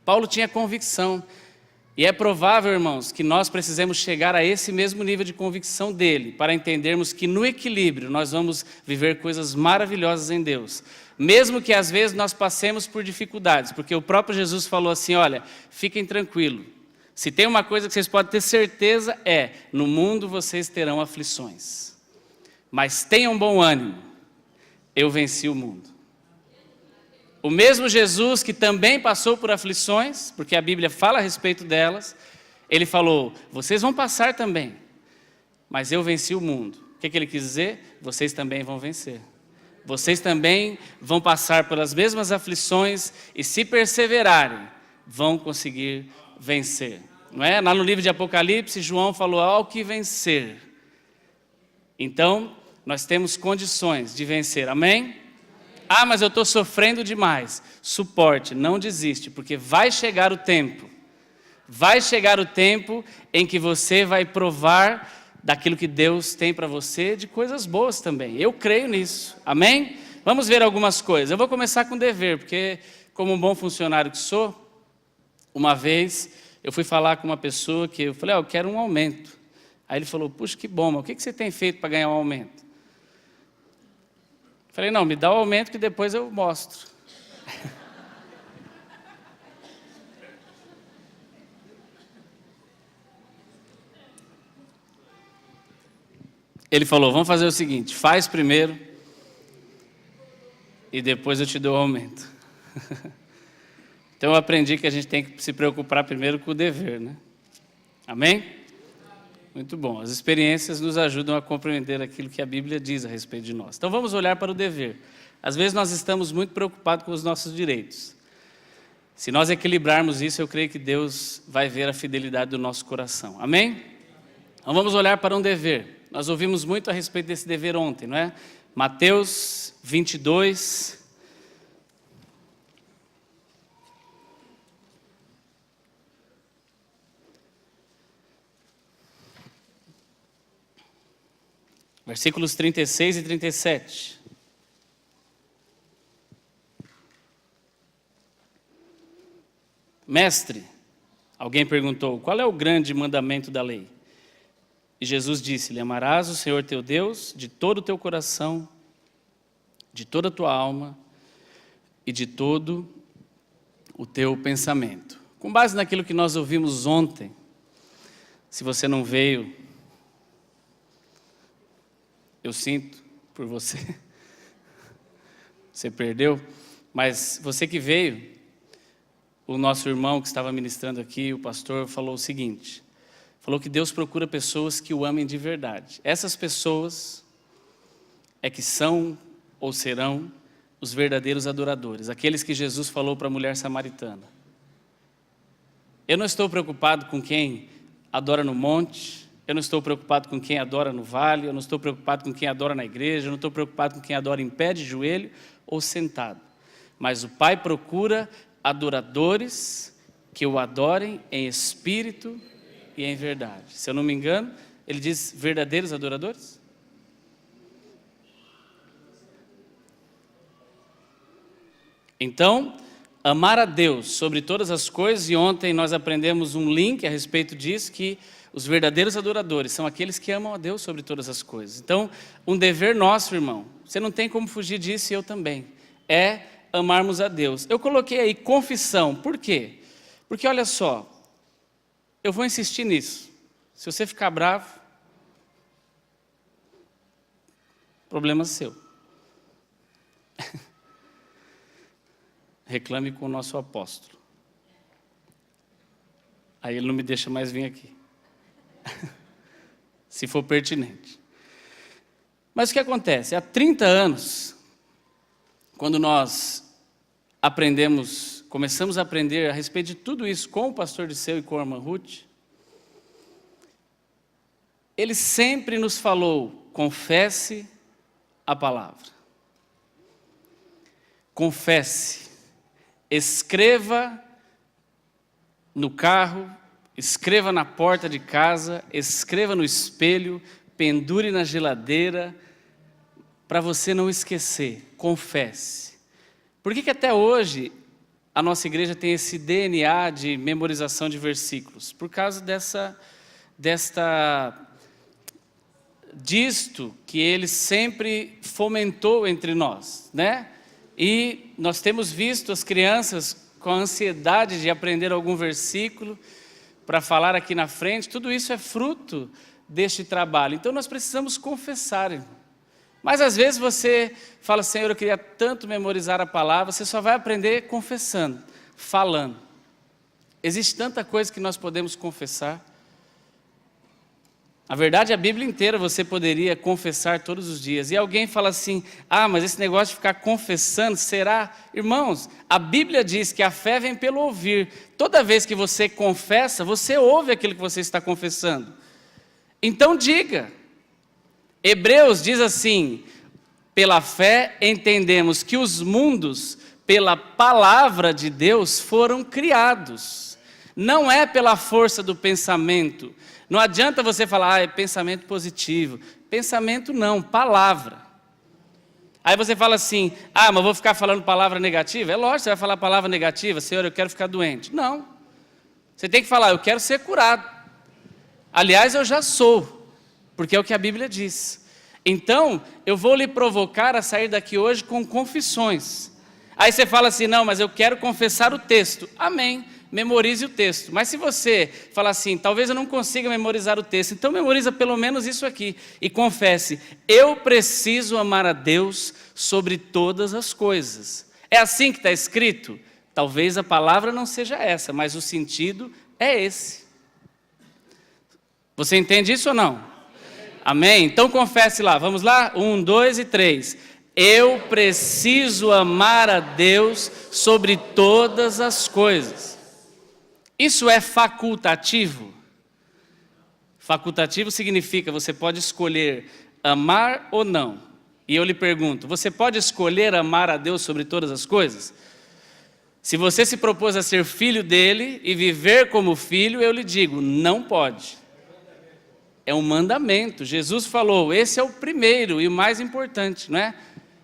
Paulo tinha convicção, e é provável, irmãos, que nós precisemos chegar a esse mesmo nível de convicção dele, para entendermos que no equilíbrio nós vamos viver coisas maravilhosas em Deus. Mesmo que às vezes nós passemos por dificuldades, porque o próprio Jesus falou assim, olha, fiquem tranquilos. Se tem uma coisa que vocês podem ter certeza no mundo vocês terão aflições. Mas tenham bom ânimo, eu venci o mundo. O mesmo Jesus que também passou por aflições, porque a Bíblia fala a respeito delas, ele falou, vocês vão passar também, mas eu venci o mundo. O que ele quis dizer? Vocês também vão vencer. Vocês também vão passar pelas mesmas aflições e se perseverarem, vão conseguir vencer. Não é? Lá no livro de Apocalipse, João falou, ao que vencer. Então, nós temos condições de vencer, amém? Ah, mas eu estou sofrendo demais. Suporte, não desiste, porque vai chegar o tempo. Vai chegar o tempo em que você vai provar daquilo que Deus tem para você, de coisas boas também. Eu creio nisso, amém? Vamos ver algumas coisas. Eu vou começar com dever, porque como um bom funcionário que sou, uma vez eu fui falar com uma pessoa que eu falei, eu quero um aumento. Aí ele falou, puxa, que bom, mas o que você tem feito para ganhar um aumento? Falei, não, me dá o aumento que depois eu mostro. Ele falou, vamos fazer o seguinte, faz primeiro e depois eu te dou o aumento. Então eu aprendi que a gente tem que se preocupar primeiro com o dever, né? Amém? Muito bom, as experiências nos ajudam a compreender aquilo que a Bíblia diz a respeito de nós. Então vamos olhar para o dever. Às vezes nós estamos muito preocupados com os nossos direitos. Se nós equilibrarmos isso, eu creio que Deus vai ver a fidelidade do nosso coração. Amém? Então vamos olhar para um dever. Nós ouvimos muito a respeito desse dever ontem, não é? Mateus 22. Versículos 36 e 37. Mestre, alguém perguntou, qual é o grande mandamento da lei? E Jesus disse-lhe, amarás o Senhor teu Deus de todo o teu coração, de toda a tua alma e de todo o teu pensamento. Com base naquilo que nós ouvimos ontem, se você não veio, eu sinto por você, você perdeu, mas você que veio, o nosso irmão que estava ministrando aqui, o pastor, falou o seguinte, falou que Deus procura pessoas que o amem de verdade. Essas pessoas é que são ou serão os verdadeiros adoradores, aqueles que Jesus falou para a mulher samaritana. Eu não estou preocupado com quem adora no monte, eu não estou preocupado com quem adora no vale, eu não estou preocupado com quem adora na igreja, eu não estou preocupado com quem adora em pé, de joelho ou sentado. Mas o Pai procura adoradores que o adorem em espírito e em verdade. Se eu não me engano, ele diz verdadeiros adoradores? Então, amar a Deus sobre todas as coisas, e ontem nós aprendemos um link a respeito disso, que os verdadeiros adoradores são aqueles que amam a Deus sobre todas as coisas. Então, um dever nosso, irmão, você não tem como fugir disso e eu também, é amarmos a Deus. Eu coloquei aí confissão, por quê? Porque olha só, eu vou insistir nisso. Se você ficar bravo, problema seu. Reclame com o nosso apóstolo. Aí ele não me deixa mais vir aqui. Se for pertinente. Mas o que acontece? Há 30 anos, quando nós começamos a aprender a respeito de tudo isso com o pastor Disseu e com a irmã Ruth, ele sempre nos falou, confesse a palavra. Confesse. Escreva no carro, escreva na porta de casa, escreva no espelho, pendure na geladeira, para você não esquecer, confesse. Por que até hoje a nossa igreja tem esse DNA de memorização de versículos? Por causa disto que ele sempre fomentou entre nós, né? E nós temos visto as crianças com a ansiedade de aprender algum versículo para falar aqui na frente, tudo isso é fruto deste trabalho. Então nós precisamos confessar, irmão. Mas às vezes você fala, Senhor, eu queria tanto memorizar a palavra, você só vai aprender confessando, falando. Existe tanta coisa que nós podemos confessar. Na verdade, a Bíblia inteira você poderia confessar todos os dias. E alguém fala assim, mas esse negócio de ficar confessando, será? Irmãos, a Bíblia diz que a fé vem pelo ouvir. Toda vez que você confessa, você ouve aquilo que você está confessando. Então diga. Hebreus diz assim, pela fé entendemos que os mundos, pela palavra de Deus, foram criados. Não é pela força do pensamento. Não adianta você falar, é pensamento positivo. Pensamento não, palavra. Aí você fala assim, mas vou ficar falando palavra negativa? É lógico, você vai falar palavra negativa, Senhor, eu quero ficar doente. Não. Você tem que falar, eu quero ser curado. Aliás, eu já sou. Porque é o que a Bíblia diz. Então, eu vou lhe provocar a sair daqui hoje com confissões. Aí você fala assim, não, mas eu quero confessar o texto. Amém, memorize o texto. Mas se você falar assim, talvez eu não consiga memorizar o texto, então memoriza pelo menos isso aqui. E confesse, eu preciso amar a Deus sobre todas as coisas. É assim que está escrito? Talvez a palavra não seja essa, mas o sentido é esse. Você entende isso ou não? Amém? Então confesse lá, vamos lá? 1, 2 e 3. Eu preciso amar a Deus sobre todas as coisas. Isso é facultativo? Facultativo significa você pode escolher amar ou não. E eu lhe pergunto, você pode escolher amar a Deus sobre todas as coisas? Se você se propôs a ser filho dele e viver como filho, eu lhe digo, não pode. É um mandamento. Jesus falou, esse é o primeiro e o mais importante, não é?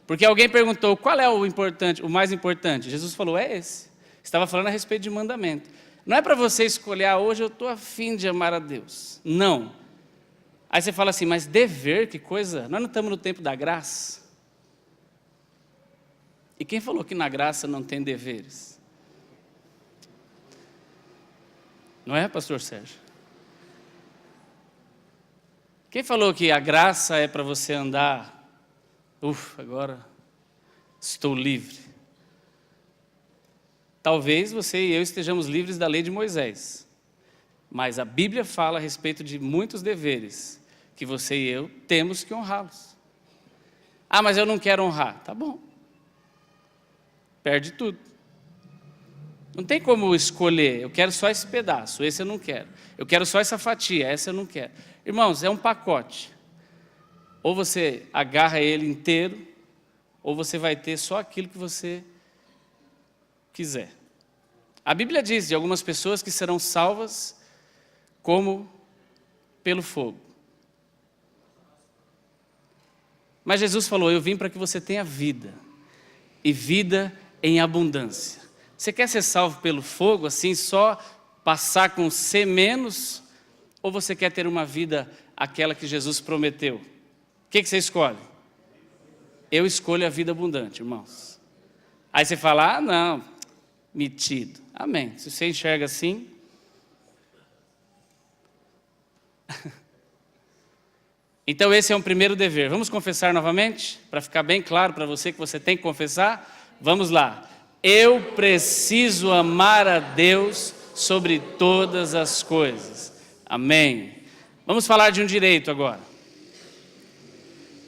Porque alguém perguntou, qual é o importante, o mais importante? Jesus falou, é esse. Estava falando a respeito de mandamento. Não é para você escolher, hoje eu estou afim de amar a Deus. Não. Aí você fala assim, mas dever, que coisa? Nós não estamos no tempo da graça. E quem falou que na graça não tem deveres? Não é, pastor Sérgio? Quem falou que a graça é para você andar, agora estou livre. Talvez você e eu estejamos livres da lei de Moisés, mas a Bíblia fala a respeito de muitos deveres que você e eu temos que honrá-los. Mas eu não quero honrar. Tá bom. Perde tudo. Não tem como escolher, eu quero só esse pedaço, esse eu não quero. Eu quero só essa fatia, essa eu não quero. Irmãos, é um pacote. Ou você agarra ele inteiro, ou você vai ter só aquilo que você quiser. A Bíblia diz de algumas pessoas que serão salvas como pelo fogo. Mas Jesus falou, eu vim para que você tenha vida, e vida em abundância. Você quer ser salvo pelo fogo, assim, só passar com C menos, ou você quer ter uma vida, aquela que Jesus prometeu? O que você escolhe? Eu escolho a vida abundante, irmãos. Aí você fala, não, metido. Amém. Se você enxerga assim... Então esse é um primeiro dever. Vamos confessar novamente? Para ficar bem claro para você que você tem que confessar? Vamos lá. Eu preciso amar a Deus sobre todas as coisas. Amém. Vamos falar de um direito agora.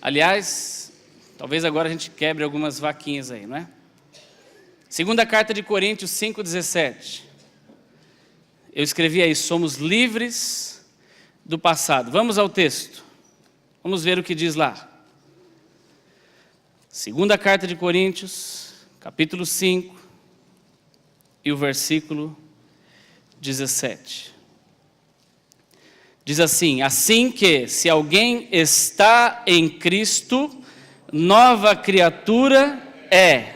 Aliás, talvez agora a gente quebre algumas vaquinhas aí, não é? Segunda carta de Coríntios 5,17. Eu escrevi aí, somos livres do passado. Vamos ao texto. Vamos ver o que diz lá. Segunda carta de Coríntios, capítulo 5, e o versículo 17. Diz assim, assim que, se alguém está em Cristo, nova criatura é.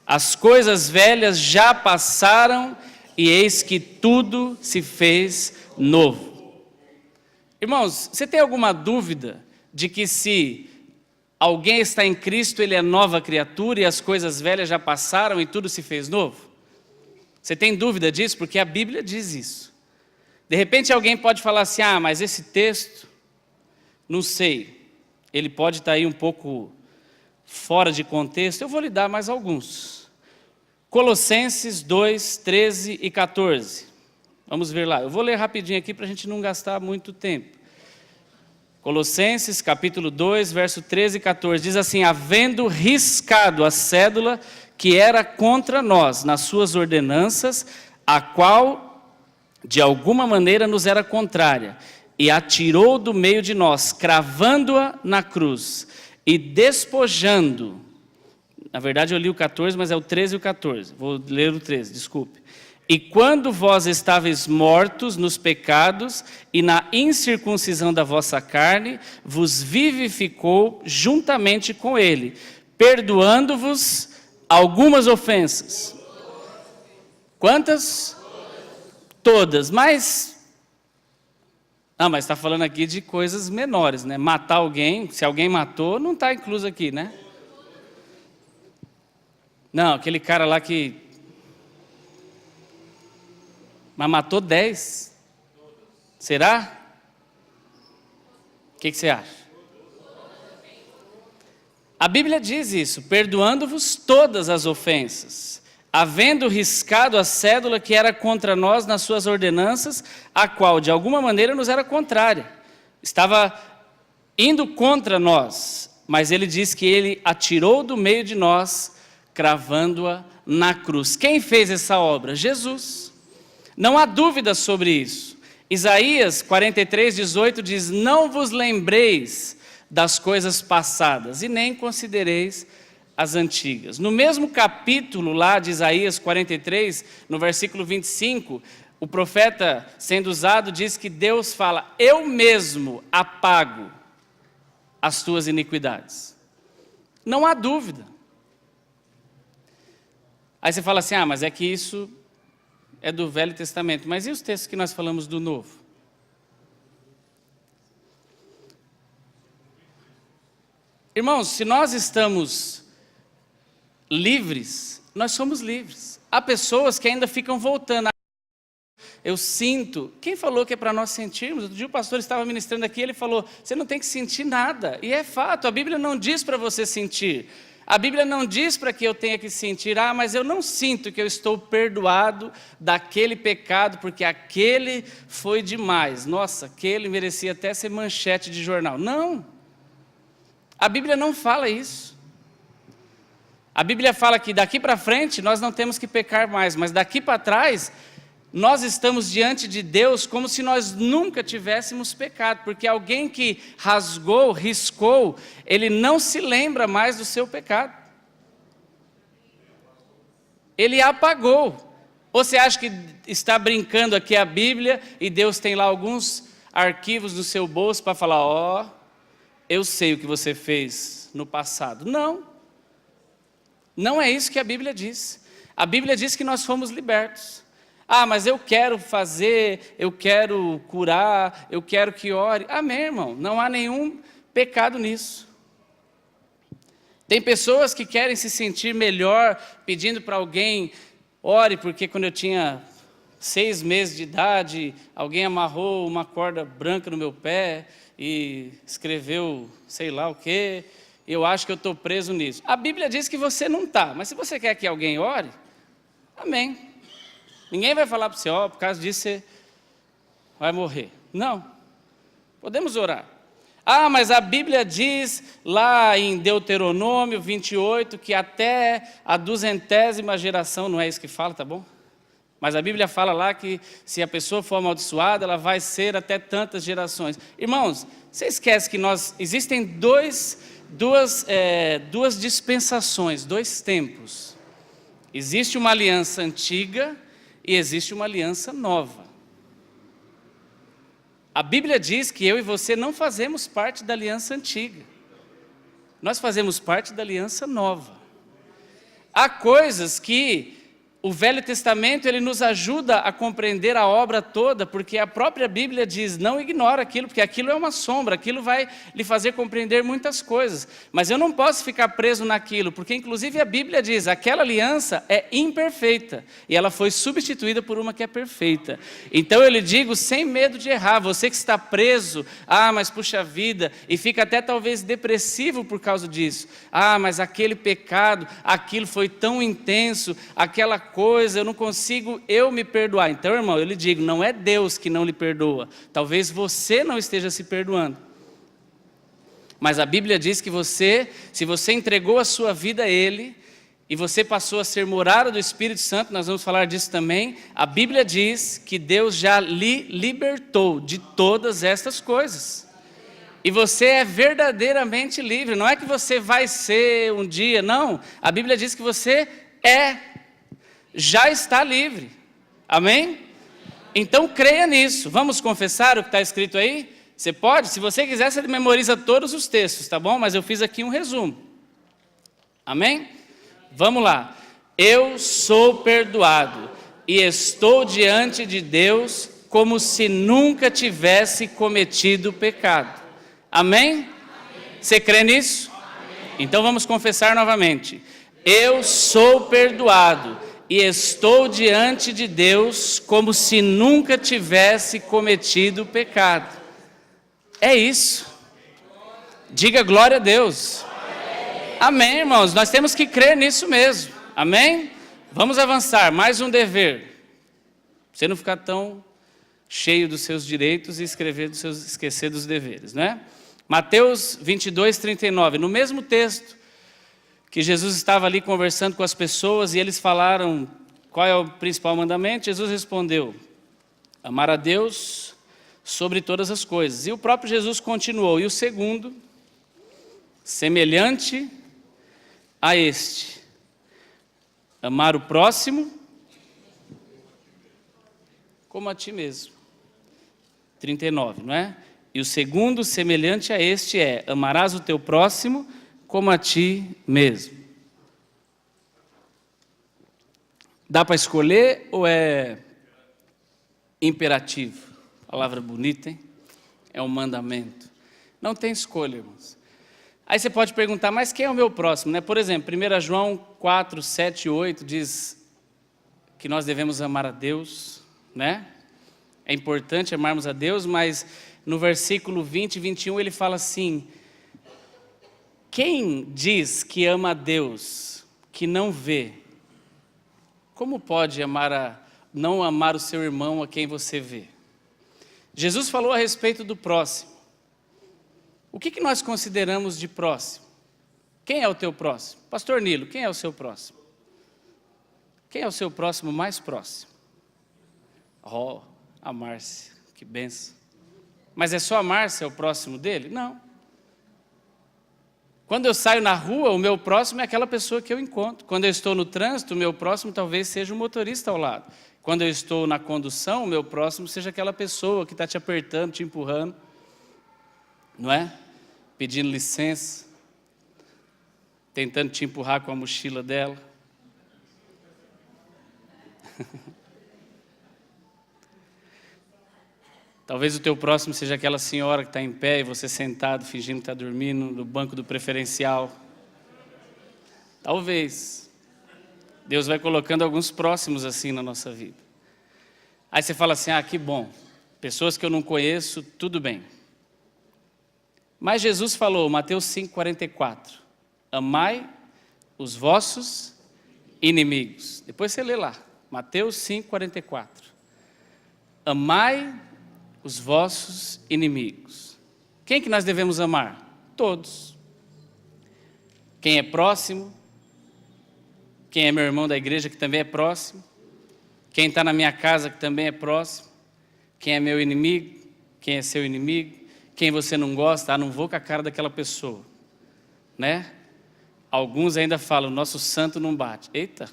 As coisas velhas já passaram, e eis que tudo se fez novo. Irmãos, você tem alguma dúvida de que se alguém está em Cristo, ele é nova criatura e as coisas velhas já passaram e tudo se fez novo? Você tem dúvida disso? Porque a Bíblia diz isso. De repente alguém pode falar assim, mas esse texto, não sei, ele pode estar aí um pouco fora de contexto. Eu vou lhe dar mais alguns. Colossenses 2, 13 e 14. Vamos ver lá. Eu vou ler rapidinho aqui para a gente não gastar muito tempo. Colossenses, capítulo 2, verso 13 e 14. Diz assim, havendo riscado a cédula que era contra nós, nas suas ordenanças, a qual, de alguma maneira, nos era contrária, e atirou do meio de nós, cravando-a na cruz, e despojando. Na verdade, eu li o 14, mas é o 13 e o 14. Vou ler o 13, desculpe. E quando vós estáveis mortos nos pecados e na incircuncisão da vossa carne, vos vivificou juntamente com ele, perdoando-vos algumas ofensas. Quantas? Todas. Mas está falando aqui de coisas menores, né? Matar alguém, se alguém matou, não está incluso aqui, né? Não, aquele cara lá que... Mas matou 10. Será? O que você acha? A Bíblia diz isso, perdoando-vos todas as ofensas, havendo riscado a cédula que era contra nós nas suas ordenanças, a qual de alguma maneira nos era contrária. Estava indo contra nós, mas ele diz que ele atirou do meio de nós, cravando-a na cruz. Quem fez essa obra? Jesus. Não há dúvida sobre isso. Isaías 43:18 diz: não vos lembreis das coisas passadas, e nem considereis as antigas. No mesmo capítulo lá de Isaías 43, no versículo 25, o profeta sendo usado diz que Deus fala: eu mesmo apago as tuas iniquidades. Não há dúvida. Aí você fala assim: ah, mas é que isso é do Velho Testamento. Mas e os textos que nós falamos do Novo? Irmãos, se nós estamos livres, nós somos livres. Há pessoas que ainda ficam voltando. Eu sinto. Quem falou que é para nós sentirmos? Outro dia o pastor estava ministrando aqui, ele falou: você não tem que sentir nada. E é fato, a Bíblia não diz para você sentir. A Bíblia não diz para que eu tenha que sentir: ah, mas eu não sinto que eu estou perdoado daquele pecado, porque aquele foi demais. Nossa, aquele merecia até ser manchete de jornal. Não. A Bíblia não fala isso. A Bíblia fala que daqui para frente nós não temos que pecar mais, mas daqui para trás nós estamos diante de Deus como se nós nunca tivéssemos pecado, porque alguém que rasgou, riscou, ele não se lembra mais do seu pecado. Ele apagou. Ou você acha que está brincando aqui a Bíblia e Deus tem lá alguns arquivos no seu bolso para falar: ó, eu sei o que você fez no passado. Não. Não é isso que a Bíblia diz. A Bíblia diz que nós fomos libertos. Ah, mas eu quero fazer, eu quero curar, eu quero que ore. Amém, irmão, não há nenhum pecado nisso. Tem pessoas que querem se sentir melhor pedindo para alguém: ore, porque quando eu tinha 6 meses de idade, alguém amarrou uma corda branca no meu pé e escreveu sei lá o quê, eu acho que eu estou preso nisso. A Bíblia diz que você não está, mas se você quer que alguém ore, amém. Ninguém vai falar para você: ó, por causa disso você vai morrer. Não. Podemos orar. Ah, mas a Bíblia diz lá em Deuteronômio 28 que até a 200ª geração, não é isso que fala, tá bom? Mas a Bíblia fala lá que se a pessoa for amaldiçoada, ela vai ser até tantas gerações. Irmãos, você esquece que existem duas dispensações, 2 tempos. Existe uma aliança antiga e existe uma aliança nova. A Bíblia diz que eu e você não fazemos parte da aliança antiga. Nós fazemos parte da aliança nova. Há coisas que o Velho Testamento ele nos ajuda a compreender a obra toda, porque a própria Bíblia diz: não ignora aquilo, porque aquilo é uma sombra, aquilo vai lhe fazer compreender muitas coisas. Mas eu não posso ficar preso naquilo, porque inclusive a Bíblia diz: aquela aliança é imperfeita, e ela foi substituída por uma que é perfeita. Então eu lhe digo sem medo de errar, você que está preso: ah, mas puxa vida, e fica até talvez depressivo por causa disso. Ah, mas aquele pecado, aquilo foi tão intenso, aquela coisa, eu não consigo me perdoar. Então, irmão, eu lhe digo: não é Deus que não lhe perdoa, talvez você não esteja se perdoando, mas a Bíblia diz que se você entregou a sua vida a Ele, e você passou a ser morada do Espírito Santo, nós vamos falar disso também, a Bíblia diz que Deus já lhe libertou de todas estas coisas, e você é verdadeiramente livre. Não é que você vai ser um dia, não, a Bíblia diz que você já está livre, amém? Então creia nisso. Vamos confessar o que está escrito aí? Você pode? Se você quiser, você memoriza todos os textos, tá bom? Mas eu fiz aqui um resumo, amém? Vamos lá. Eu sou perdoado e estou diante de Deus como se nunca tivesse cometido pecado, amém? Você crê nisso? Então vamos confessar novamente. Eu sou perdoado e estou diante de Deus como se nunca tivesse cometido pecado. É isso. Diga glória a Deus. Amém, irmãos. Nós temos que crer nisso mesmo. Amém? Vamos avançar. Mais um dever. Você não ficar tão cheio dos seus direitos e esquecer dos deveres, não é? Mateus 22:39. No mesmo texto que Jesus estava ali conversando com as pessoas e eles falaram: qual é o principal mandamento? Jesus respondeu: amar a Deus sobre todas as coisas. E o próprio Jesus continuou. E o segundo, semelhante a este, amar o próximo como a ti mesmo. 39, não é? E o segundo, semelhante a este, é: amarás o teu próximo como a ti mesmo. Dá para escolher ou é imperativo? Palavra bonita, hein? É um mandamento. Não tem escolha, irmãos. Aí você pode perguntar, mas quem é o meu próximo, né? Por exemplo, 1 João 4, 7 e 8 diz que nós devemos amar a Deus, né? É importante amarmos a Deus, mas no versículo 20 e 21 ele fala assim: quem diz que ama a Deus, que não vê, como pode não amar o seu irmão a quem você vê? Jesus falou a respeito do próximo. O que nós consideramos de próximo? Quem é o teu próximo? Pastor Nilo, quem é o seu próximo? Quem é o seu próximo mais próximo? Oh, a Márcia, que benção. Mas é só a Márcia o próximo dele? Não. Quando eu saio na rua, o meu próximo é aquela pessoa que eu encontro. Quando eu estou no trânsito, o meu próximo talvez seja o motorista ao lado. Quando eu estou na condução, o meu próximo seja aquela pessoa que está te apertando, te empurrando, não é? Pedindo licença, tentando te empurrar com a mochila dela. Talvez o teu próximo seja aquela senhora que está em pé e você sentado, fingindo que está dormindo no banco do preferencial. Talvez. Deus vai colocando alguns próximos assim na nossa vida. Aí você fala assim, que bom. Pessoas que eu não conheço, tudo bem. Mas Jesus falou, Mateus 5,44, amai os vossos inimigos. Depois você lê lá, Mateus 5,44. Amai os vossos inimigos. Quem que nós devemos amar? Todos. Quem é próximo, quem é meu irmão da igreja que também é próximo, quem está na minha casa que também é próximo, quem é meu inimigo, quem é seu inimigo, quem você não gosta, não vou com a cara daquela pessoa, né? Alguns ainda falam, nosso santo não bate. Eita!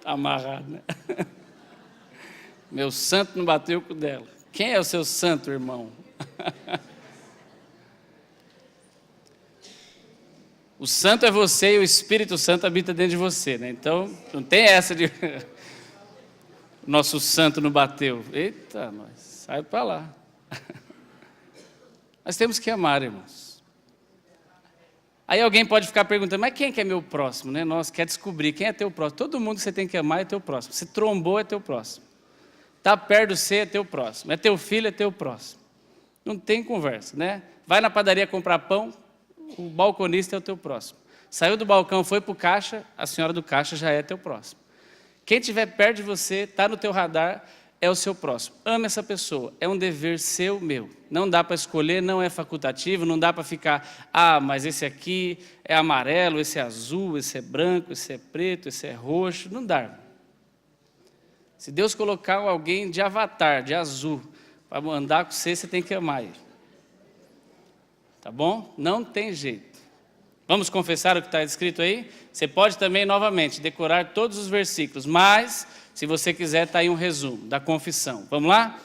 Tá amarrado, né? Meu santo não bateu com o dela. Quem é o seu santo, irmão? O santo é você e o Espírito Santo habita dentro de você, né? Então, não tem essa de nosso santo não bateu. Eita, nós, sai para lá. Nós temos que amar, irmãos. Aí alguém pode ficar perguntando, mas quem que é meu próximo, né? Nós quer descobrir quem é teu próximo. Todo mundo que você tem que amar é teu próximo. Se trombou é teu próximo. Está perto de você é teu próximo. É teu filho é teu próximo. Não tem conversa, né? Vai na padaria comprar pão, o balconista é o teu próximo. Saiu do balcão, foi para o caixa, a senhora do caixa já é teu próximo. Quem estiver perto de você, está no teu radar, é o seu próximo. Ame essa pessoa, é um dever seu, meu. Não dá para escolher, não é facultativo, não dá para ficar, mas esse aqui é amarelo, esse é azul, esse é branco, esse é preto, esse é roxo. Não dá. Se Deus colocar alguém de avatar, de azul, para andar com você, você tem que amar ele. Tá bom? Não tem jeito. Vamos confessar o que está escrito aí? Você pode também, novamente, decorar todos os versículos, mas, se você quiser, está aí um resumo da confissão. Vamos lá?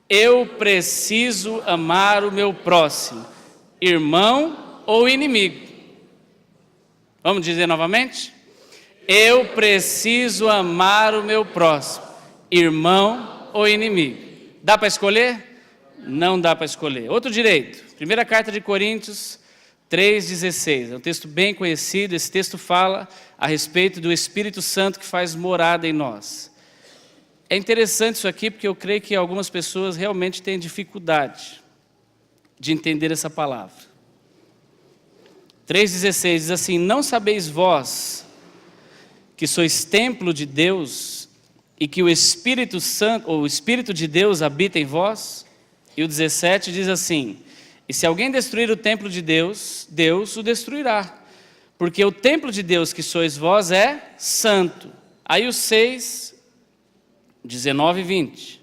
Eu preciso amar o meu próximo, irmão ou inimigo. Vamos dizer novamente? Eu preciso amar o meu próximo, irmão ou inimigo. Dá para escolher? Não dá para escolher. Outro direito. Primeira carta de Coríntios 3,16. É um texto bem conhecido. Esse texto fala a respeito do Espírito Santo que faz morada em nós. É interessante isso aqui porque eu creio que algumas pessoas realmente têm dificuldade de entender essa palavra. 3,16 diz assim: não sabeis vós que sois templo de Deus e que o Espírito Santo, ou o Espírito de Deus habita em vós? E o 17 diz assim: e se alguém destruir o templo de Deus, Deus o destruirá. Porque o templo de Deus que sois vós é santo, Aí o 6, 19 e 20.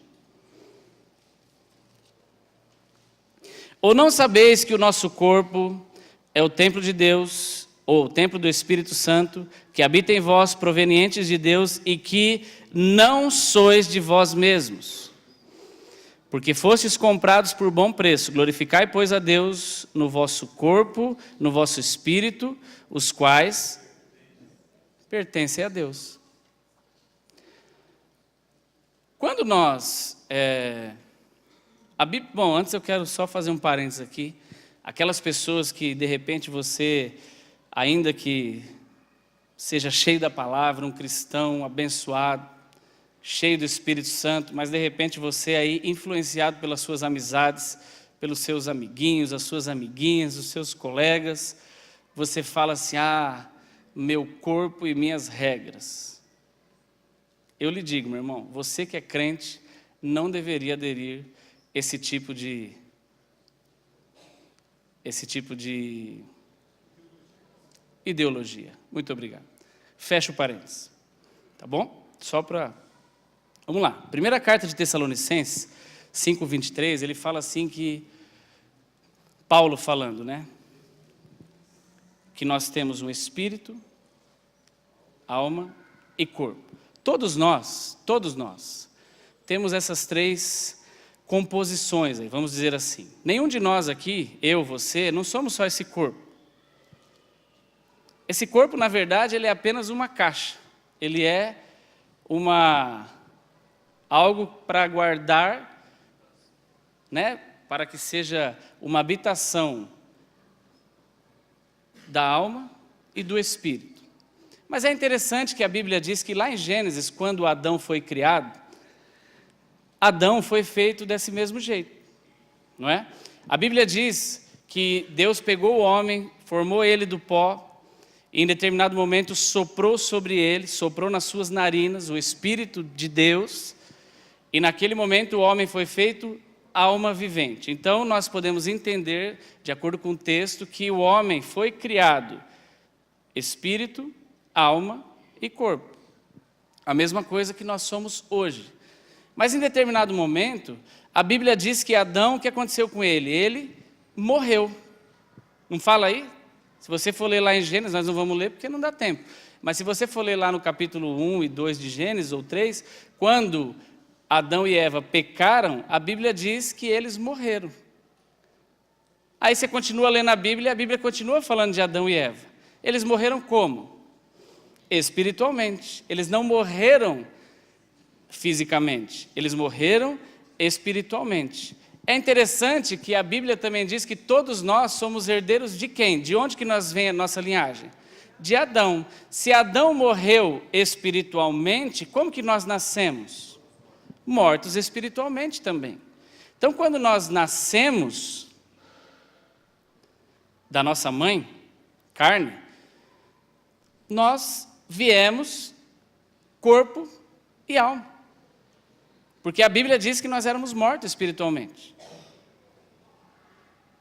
Ou não sabeis que o nosso corpo é o templo de Deus, ou o templo do Espírito Santo, que habita em vós, provenientes de Deus, e que não sois de vós mesmos? Porque fostes comprados por bom preço. Glorificai, pois, a Deus no vosso corpo, no vosso espírito, os quais pertencem a Deus. Quando nós... Bom, antes eu quero só fazer um parênteses aqui. Aquelas pessoas que, de repente, você, ainda que seja cheio da palavra, um cristão abençoado, cheio do Espírito Santo, mas, de repente, você aí, influenciado pelas suas amizades, pelos seus amiguinhos, as suas amiguinhas, os seus colegas, você fala assim, meu corpo e minhas regras. Eu lhe digo, meu irmão, você que é crente, não deveria aderir esse tipo de ideologia. Muito obrigado. Fecha o parênteses. Tá bom? Vamos lá. Primeira carta de Tessalonicenses, 5:23, ele fala assim que, Paulo falando, né? Que nós temos um espírito, alma e corpo. Todos nós, temos essas três composições, aí, vamos dizer assim. Nenhum de nós aqui, eu, você, não somos só esse corpo. Esse corpo, na verdade, ele é apenas uma caixa. Ele é algo para guardar, né, para que seja uma habitação da alma e do espírito. Mas é interessante que a Bíblia diz que lá em Gênesis, quando Adão foi criado, Adão foi feito desse mesmo jeito, não é? A Bíblia diz que Deus pegou o homem, formou ele do pó, e em determinado momento soprou sobre ele, soprou nas suas narinas o Espírito de Deus, e naquele momento o homem foi feito alma vivente. Então nós podemos entender, de acordo com o texto, que o homem foi criado espírito, alma e corpo. A mesma coisa que nós somos hoje. Mas em determinado momento, a Bíblia diz que Adão, o que aconteceu com ele? Ele morreu. Não fala aí? Se você for ler lá em Gênesis, nós não vamos ler porque não dá tempo. Mas se você for ler lá no capítulo 1 e 2 de Gênesis, ou 3, quando Adão e Eva pecaram, a Bíblia diz que eles morreram. Aí você continua lendo a Bíblia continua falando de Adão e Eva. Eles morreram como? Espiritualmente. Eles não morreram fisicamente, eles morreram espiritualmente. É interessante que a Bíblia também diz que todos nós somos herdeiros de quem? De onde que nós vem a nossa linhagem? De Adão. Se Adão morreu espiritualmente, como que nós nascemos? Mortos espiritualmente também. Então, quando nós nascemos da nossa mãe, carne, nós viemos corpo e alma. Porque a Bíblia diz que nós éramos mortos espiritualmente.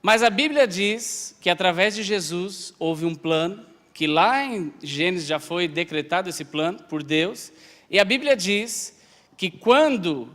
Mas a Bíblia diz que através de Jesus houve um plano, que lá em Gênesis já foi decretado esse plano por Deus, e a Bíblia diz que quando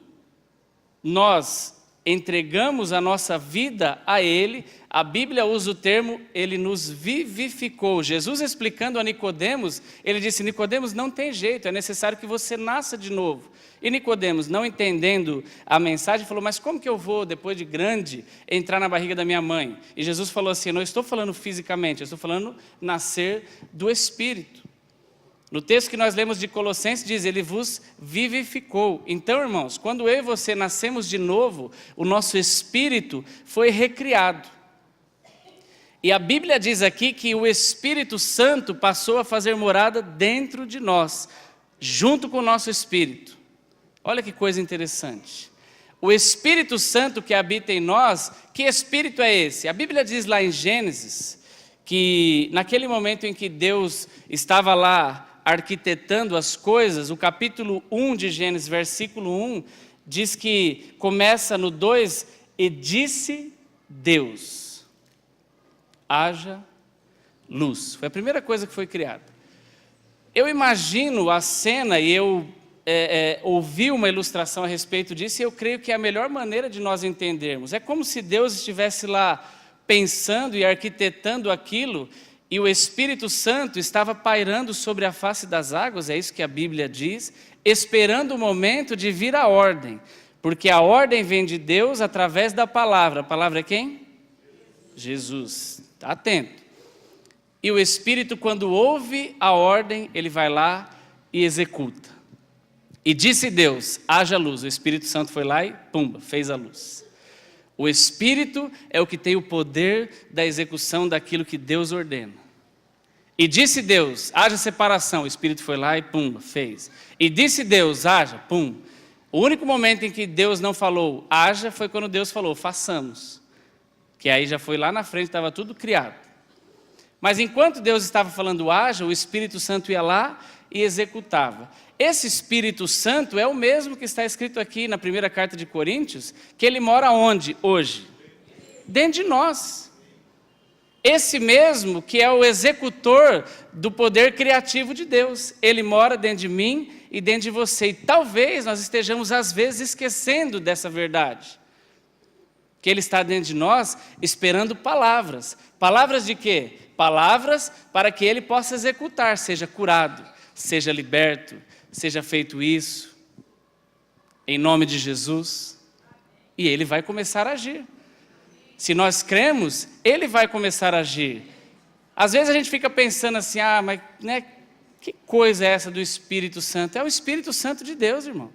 nós entregamos a nossa vida a Ele, a Bíblia usa o termo, Ele nos vivificou. Jesus explicando a Nicodemos, Ele disse, Nicodemos, não tem jeito, é necessário que você nasça de novo. E Nicodemos, não entendendo a mensagem, falou, mas como que eu vou, depois de grande, entrar na barriga da minha mãe? E Jesus falou assim, não estou falando fisicamente, eu estou falando nascer do Espírito. No texto que nós lemos de Colossenses diz, Ele vos vivificou. Então, irmãos, quando eu e você nascemos de novo, o nosso espírito foi recriado. E a Bíblia diz aqui que o Espírito Santo passou a fazer morada dentro de nós, junto com o nosso espírito. Olha que coisa interessante. O Espírito Santo que habita em nós, que espírito é esse? A Bíblia diz lá em Gênesis, que naquele momento em que Deus estava lá arquitetando as coisas, o capítulo 1 de Gênesis, versículo 1, diz que começa no 2, e disse Deus, haja luz. Foi a primeira coisa que foi criada. Eu imagino a cena e eu ouvi uma ilustração a respeito disso, e eu creio que é a melhor maneira de nós entendermos. É como se Deus estivesse lá pensando e arquitetando aquilo, e o Espírito Santo estava pairando sobre a face das águas, é isso que a Bíblia diz, esperando o momento de vir a ordem, porque a ordem vem de Deus através da palavra. A palavra é quem? Jesus. Está atento. E o Espírito, quando ouve a ordem, ele vai lá e executa. E disse Deus, haja luz. O Espírito Santo foi lá e, pumba, fez a luz. O Espírito é o que tem o poder da execução daquilo que Deus ordena. E disse Deus, haja separação. O Espírito foi lá e, pumba, fez. E disse Deus, haja, pum. O único momento em que Deus não falou haja foi quando Deus falou, façamos. Que aí já foi lá na frente, estava tudo criado. Mas enquanto Deus estava falando haja, o Espírito Santo ia lá e executava. Esse Espírito Santo é o mesmo que está escrito aqui na primeira carta de Coríntios, que ele mora onde hoje? Dentro de nós. Esse mesmo que é o executor do poder criativo de Deus. Ele mora dentro de mim e dentro de você. E talvez nós estejamos às vezes esquecendo dessa verdade. Que ele está dentro de nós esperando palavras. Palavras de quê? Palavras para que ele possa executar, seja curado, seja liberto, seja feito isso, em nome de Jesus, e ele vai começar a agir. Se nós cremos, ele vai começar a agir. Às vezes a gente fica pensando assim, mas né, que coisa é essa do Espírito Santo? É o Espírito Santo de Deus, irmão.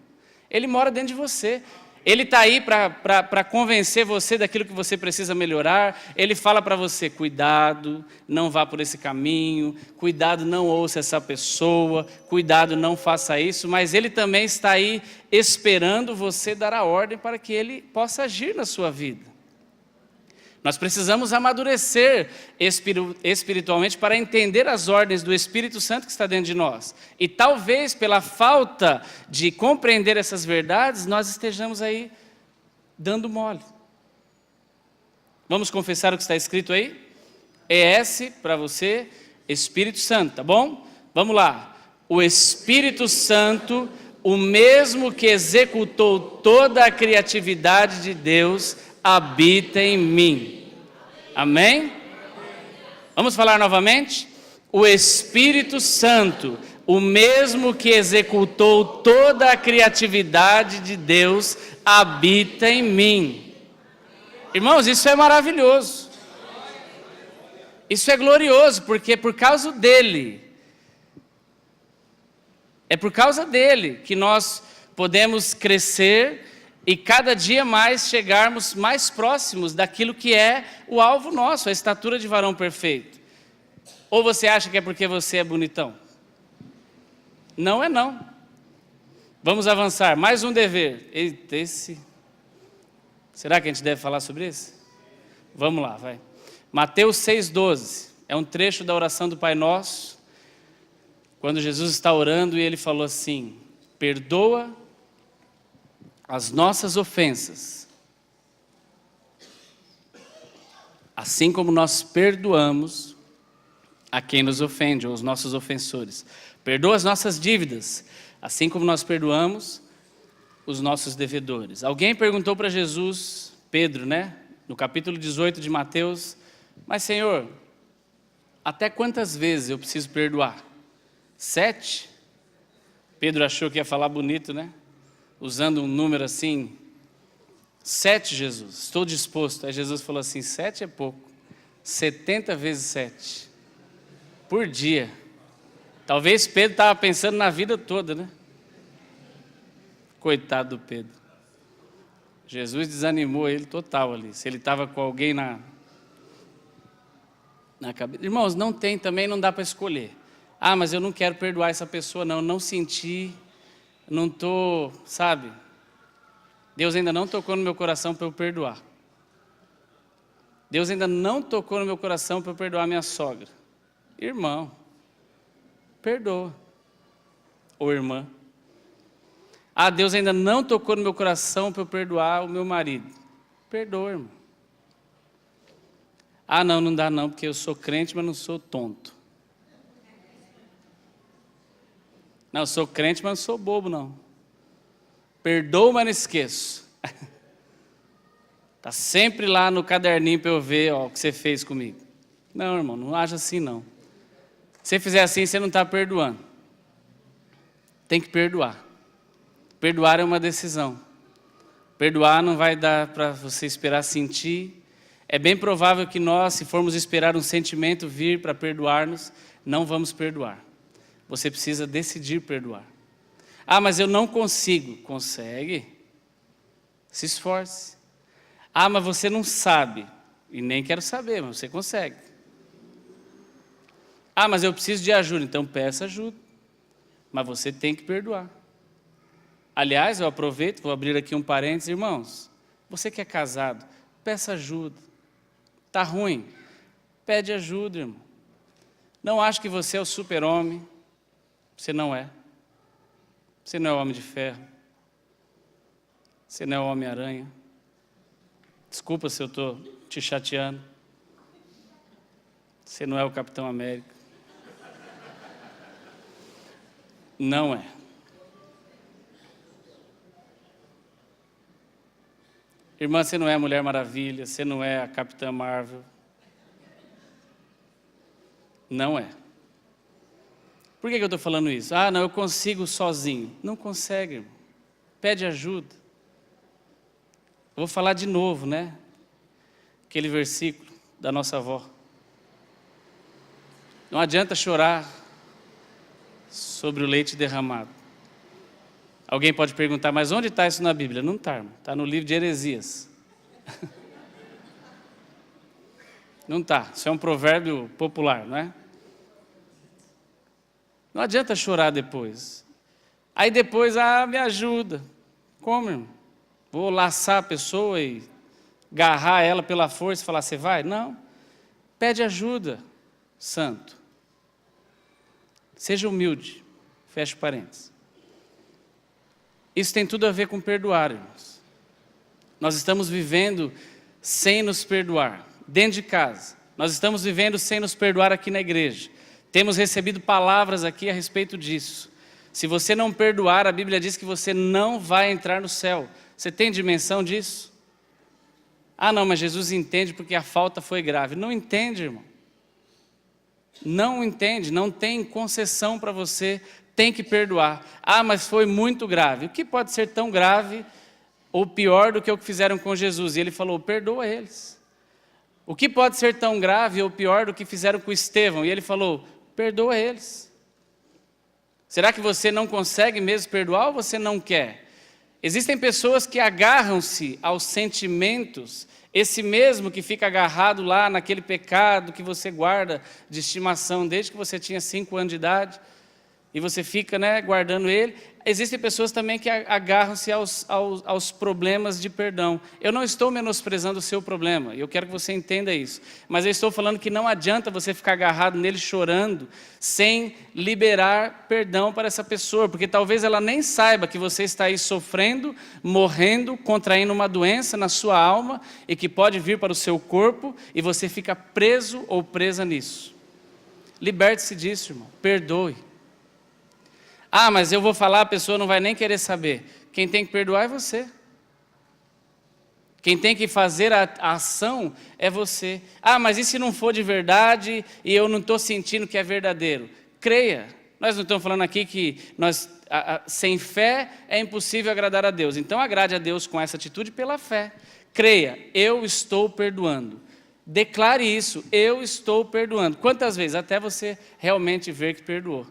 Ele mora dentro de você. Ele está aí para convencer você daquilo que você precisa melhorar. Ele fala para você, cuidado, não vá por esse caminho, cuidado, não ouça essa pessoa, cuidado, não faça isso, mas ele também está aí esperando você dar a ordem para que ele possa agir na sua vida. Nós precisamos amadurecer espiritualmente para entender as ordens do Espírito Santo que está dentro de nós. E talvez pela falta de compreender essas verdades, nós estejamos aí dando mole. Vamos confessar o que está escrito aí? ES para você, Espírito Santo, tá bom? Vamos lá. O Espírito Santo, o mesmo que executou toda a criatividade de Deus, habita em mim. Amém? Vamos falar novamente? O Espírito Santo, o mesmo que executou toda a criatividade de Deus, habita em mim. Irmãos, isso é maravilhoso. Isso é glorioso, porque é por causa dele. É por causa dele que nós podemos crescer e cada dia mais chegarmos mais próximos daquilo que é o alvo nosso, a estatura de varão perfeito. Ou você acha que é porque você é bonitão? Não é não. Vamos avançar, mais um dever. Eita, esse... Será que a gente deve falar sobre esse? Vamos lá, vai. Mateus 6,12, é um trecho da oração do Pai Nosso, quando Jesus está orando e ele falou assim, perdoa as nossas ofensas, assim como nós perdoamos a quem nos ofende, ou os nossos ofensores. Perdoa as nossas dívidas, assim como nós perdoamos os nossos devedores. Alguém perguntou para Jesus, Pedro, né? No capítulo 18 de Mateus, mas Senhor, até quantas vezes eu preciso perdoar? 7? Pedro achou que ia falar bonito, né? Usando um número assim, 7, Jesus, estou disposto. Aí Jesus falou assim, 7 é pouco, 70 vezes 7, por dia. Talvez Pedro estava pensando na vida toda, né? Coitado do Pedro. Jesus desanimou ele total ali, se ele estava com alguém na cabeça. Irmãos, não tem também, não dá para escolher. Mas eu não quero perdoar essa pessoa não senti... Não estou, sabe? Deus ainda não tocou no meu coração para eu perdoar. Deus ainda não tocou no meu coração para eu perdoar minha sogra. Irmão, perdoa. Ou irmã. Deus ainda não tocou no meu coração para eu perdoar o meu marido. Perdoa, irmão. Não dá não, porque eu sou crente, mas não sou tonto. Não, eu sou crente, mas não sou bobo, não. Perdoo, mas não esqueço. Está sempre lá no caderninho para eu ver o que você fez comigo. Não, irmão, não acha assim, não. Se você fizer assim, você não está perdoando. Tem que perdoar. Perdoar é uma decisão. Perdoar não vai dar para você esperar sentir. É bem provável que nós, se formos esperar um sentimento vir para perdoar-nos, não vamos perdoar. Você precisa decidir perdoar. Ah, mas eu não consigo. Consegue. Se esforce. Ah, mas você não sabe. E nem quero saber, mas você consegue. Ah, mas eu preciso de ajuda. Então peça ajuda. Mas você tem que perdoar. Aliás, eu aproveito, vou abrir aqui um parênteses, irmãos. Você que é casado, peça ajuda. Está ruim? Pede ajuda, irmão. Não ache que você é o super-homem. Você não é. Você não é o homem de ferro. Você não é o Homem-Aranha. Desculpa se eu estou te chateando. Você não é o Capitão América. Não é. Irmã, você não é a Mulher Maravilha, você não é a Capitã Marvel. Não é. Por que eu estou falando isso? Ah, não, eu consigo sozinho. Não consegue, irmão. Pede ajuda. Eu vou falar de novo, né? Aquele versículo da nossa avó. Não adianta chorar sobre o leite derramado. Alguém pode perguntar, mas onde está isso na Bíblia? Não está, irmão. Está no livro de Heresias. Não está. Isso é um provérbio popular, não é? Não adianta chorar depois. Aí depois, me ajuda. Como, irmão? Vou laçar a pessoa e agarrar ela pela força e falar, você vai? Não. Pede ajuda, santo. Seja humilde. Feche parênteses. Isso tem tudo a ver com perdoar, irmãos. Nós estamos vivendo sem nos perdoar, dentro de casa. Nós estamos vivendo sem nos perdoar aqui na igreja. Temos recebido palavras aqui a respeito disso. Se você não perdoar, a Bíblia diz que você não vai entrar no céu. Você tem dimensão disso? Ah, não, mas Jesus entende porque a falta foi grave. Não entende, irmão. Não entende, não tem concessão para você, tem que perdoar. Ah, mas foi muito grave. O que pode ser tão grave ou pior do que o que fizeram com Jesus? E ele falou, perdoa eles. O que pode ser tão grave ou pior do que fizeram com Estevão? E ele falou, perdoa eles. Será que você não consegue mesmo perdoar ou você não quer? Existem pessoas que agarram-se aos sentimentos, esse mesmo que fica agarrado lá naquele pecado que você guarda de estimação desde que você tinha 5 anos de idade, e você fica, guardando ele. Existem pessoas também que agarram-se aos problemas de perdão. Eu não estou menosprezando o seu problema, eu quero que você entenda isso. Mas eu estou falando que não adianta você ficar agarrado nele chorando, sem liberar perdão para essa pessoa, porque talvez ela nem saiba que você está aí sofrendo, morrendo, contraindo uma doença na sua alma, e que pode vir para o seu corpo, e você fica preso ou presa nisso. Liberte-se disso, irmão, perdoe. Ah, mas eu vou falar, a pessoa não vai nem querer saber. Quem tem que perdoar é você. Quem tem que fazer a ação é você. Ah, mas e se não for de verdade e eu não estou sentindo que é verdadeiro? Creia. Nós não estamos falando aqui que sem fé é impossível agradar a Deus. Então agrade a Deus com essa atitude pela fé. Creia, eu estou perdoando. Declare isso, eu estou perdoando. Quantas vezes? Até você realmente ver que perdoou.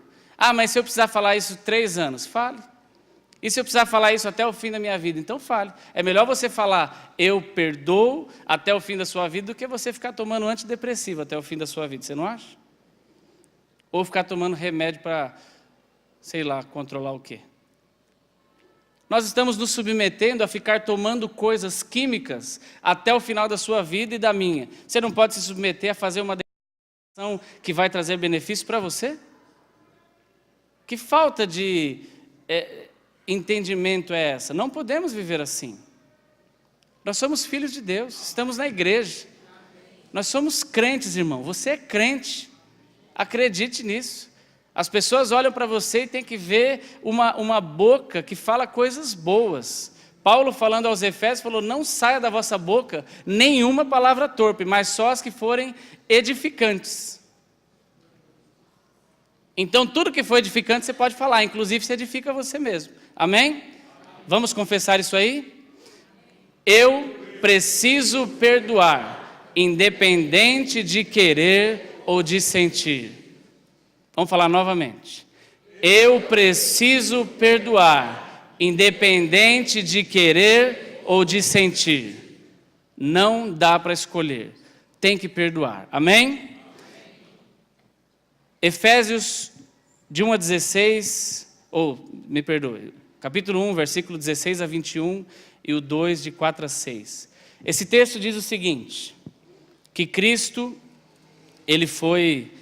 Ah, mas se eu precisar falar isso 3 anos, fale. E se eu precisar falar isso até o fim da minha vida, então fale. É melhor você falar, eu perdoo até o fim da sua vida, do que você ficar tomando antidepressivo até o fim da sua vida, você não acha? Ou ficar tomando remédio para, sei lá, controlar o quê? Nós estamos nos submetendo a ficar tomando coisas químicas até o final da sua vida e da minha. Você não pode se submeter a fazer uma decisão que vai trazer benefício para você? Que falta de entendimento é essa? Não podemos viver assim. Nós somos filhos de Deus, estamos na igreja. Nós somos crentes, irmão. Você é crente. Acredite nisso. As pessoas olham para você e tem que ver uma boca que fala coisas boas. Paulo, falando aos Efésios, falou: não saia da vossa boca nenhuma palavra torpe, mas só as que forem edificantes. Então, tudo que for edificante você pode falar, inclusive se edifica você mesmo. Amém? Vamos confessar isso aí? Eu preciso perdoar, independente de querer ou de sentir. Vamos falar novamente. Eu preciso perdoar, independente de querer ou de sentir. Não dá para escolher, tem que perdoar. Amém? Efésios de 1 a 16, capítulo 1, versículo 16 a 21 e o 2 de 4 a 6. Esse texto diz o seguinte, que Cristo, ele foi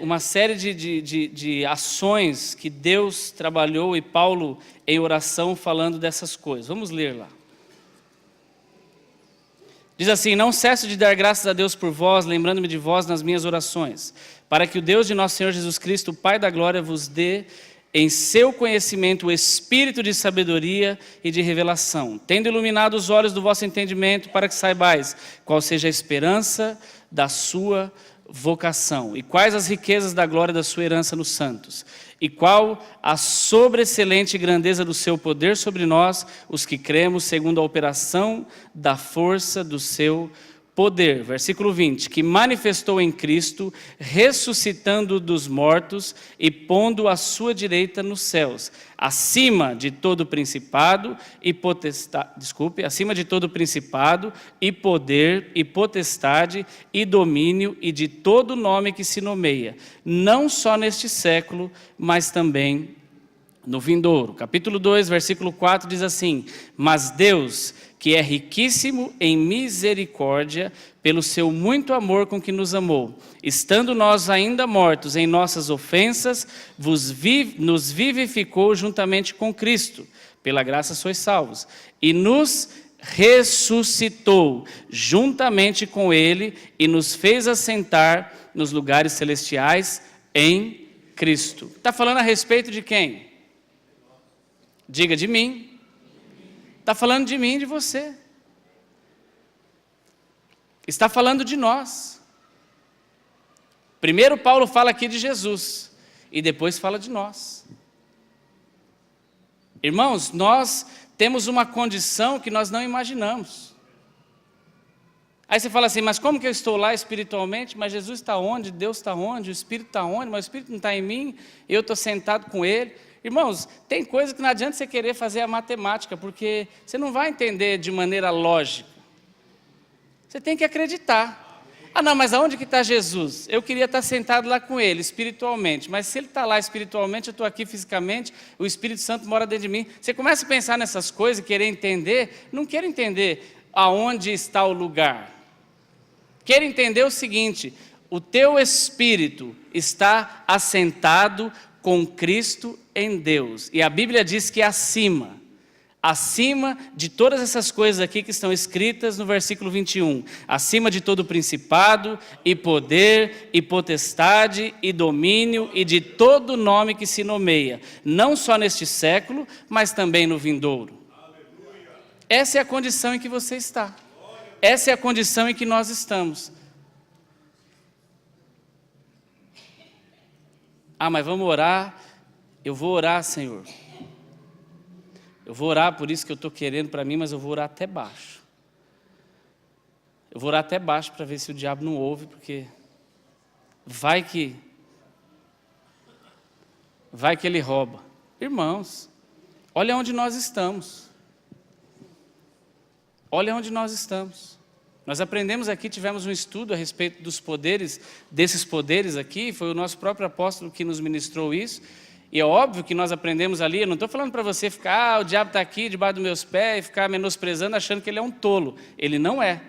uma série de ações que Deus trabalhou, e Paulo em oração falando dessas coisas. Vamos ler lá. Diz assim: não cesso de dar graças a Deus por vós, lembrando-me de vós nas minhas orações, para que o Deus de nosso Senhor Jesus Cristo, o Pai da glória, vos dê em seu conhecimento o espírito de sabedoria e de revelação, tendo iluminado os olhos do vosso entendimento, para que saibais qual seja a esperança da sua vocação, e quais as riquezas da glória da sua herança nos santos, e qual a sobreexcelente grandeza do seu poder sobre nós, os que cremos, segundo a operação da força do seu poder. Versículo 20, que manifestou em Cristo, ressuscitando dos mortos e pondo à sua direita nos céus, acima de todo principado e acima de todo principado e poder e potestade e domínio e de todo nome que se nomeia, não só neste século, mas também no vindouro. Capítulo 2, versículo 4 diz assim: mas Deus, que é riquíssimo em misericórdia, pelo seu muito amor com que nos amou, estando nós ainda mortos em nossas ofensas, nos vivificou juntamente com Cristo, pela graça sois salvos, e nos ressuscitou juntamente com Ele, e nos fez assentar nos lugares celestiais em Cristo. Está falando a respeito de quem? Diga: de mim. Está falando de mim e de você. Está falando de nós. Primeiro Paulo fala aqui de Jesus, e depois fala de nós. Irmãos, nós temos uma condição que nós não imaginamos. Aí você fala assim: mas como que eu estou lá espiritualmente? Mas Jesus está onde? Deus está onde? O Espírito está onde? Mas o Espírito não está em mim, eu estou sentado com Ele. Irmãos, tem coisa que não adianta você querer fazer a matemática, porque você não vai entender de maneira lógica. Você tem que acreditar. Ah não, mas aonde que está Jesus? Eu queria estar sentado lá com Ele, espiritualmente, mas se Ele está lá espiritualmente, eu estou aqui fisicamente, o Espírito Santo mora dentro de mim. Você começa a pensar nessas coisas e querer entender, não quero entender aonde está o lugar. Quero entender o seguinte: o teu espírito está assentado com Cristo em Deus. E a Bíblia diz que acima de todas essas coisas aqui que estão escritas no versículo 21, acima de todo principado, e poder, e potestade, e domínio, e de todo nome que se nomeia, não só neste século, mas também no vindouro. Essa é a condição em que você está. Essa é a condição em que nós estamos. Ah, mas vamos orar. Eu vou orar, Senhor. Eu vou orar por isso que eu estou querendo para mim, mas eu vou orar até baixo. Eu vou orar até baixo para ver se o diabo não ouve, porque vai que ele rouba. Irmãos, olha onde nós estamos. Olha onde nós estamos. Nós aprendemos aqui, tivemos um estudo a respeito dos poderes, desses poderes aqui, foi o nosso próprio apóstolo que nos ministrou isso, e é óbvio que nós aprendemos ali. Eu não estou falando para você ficar, o diabo está aqui debaixo dos meus pés, e ficar menosprezando, achando que ele é um tolo. Ele não é.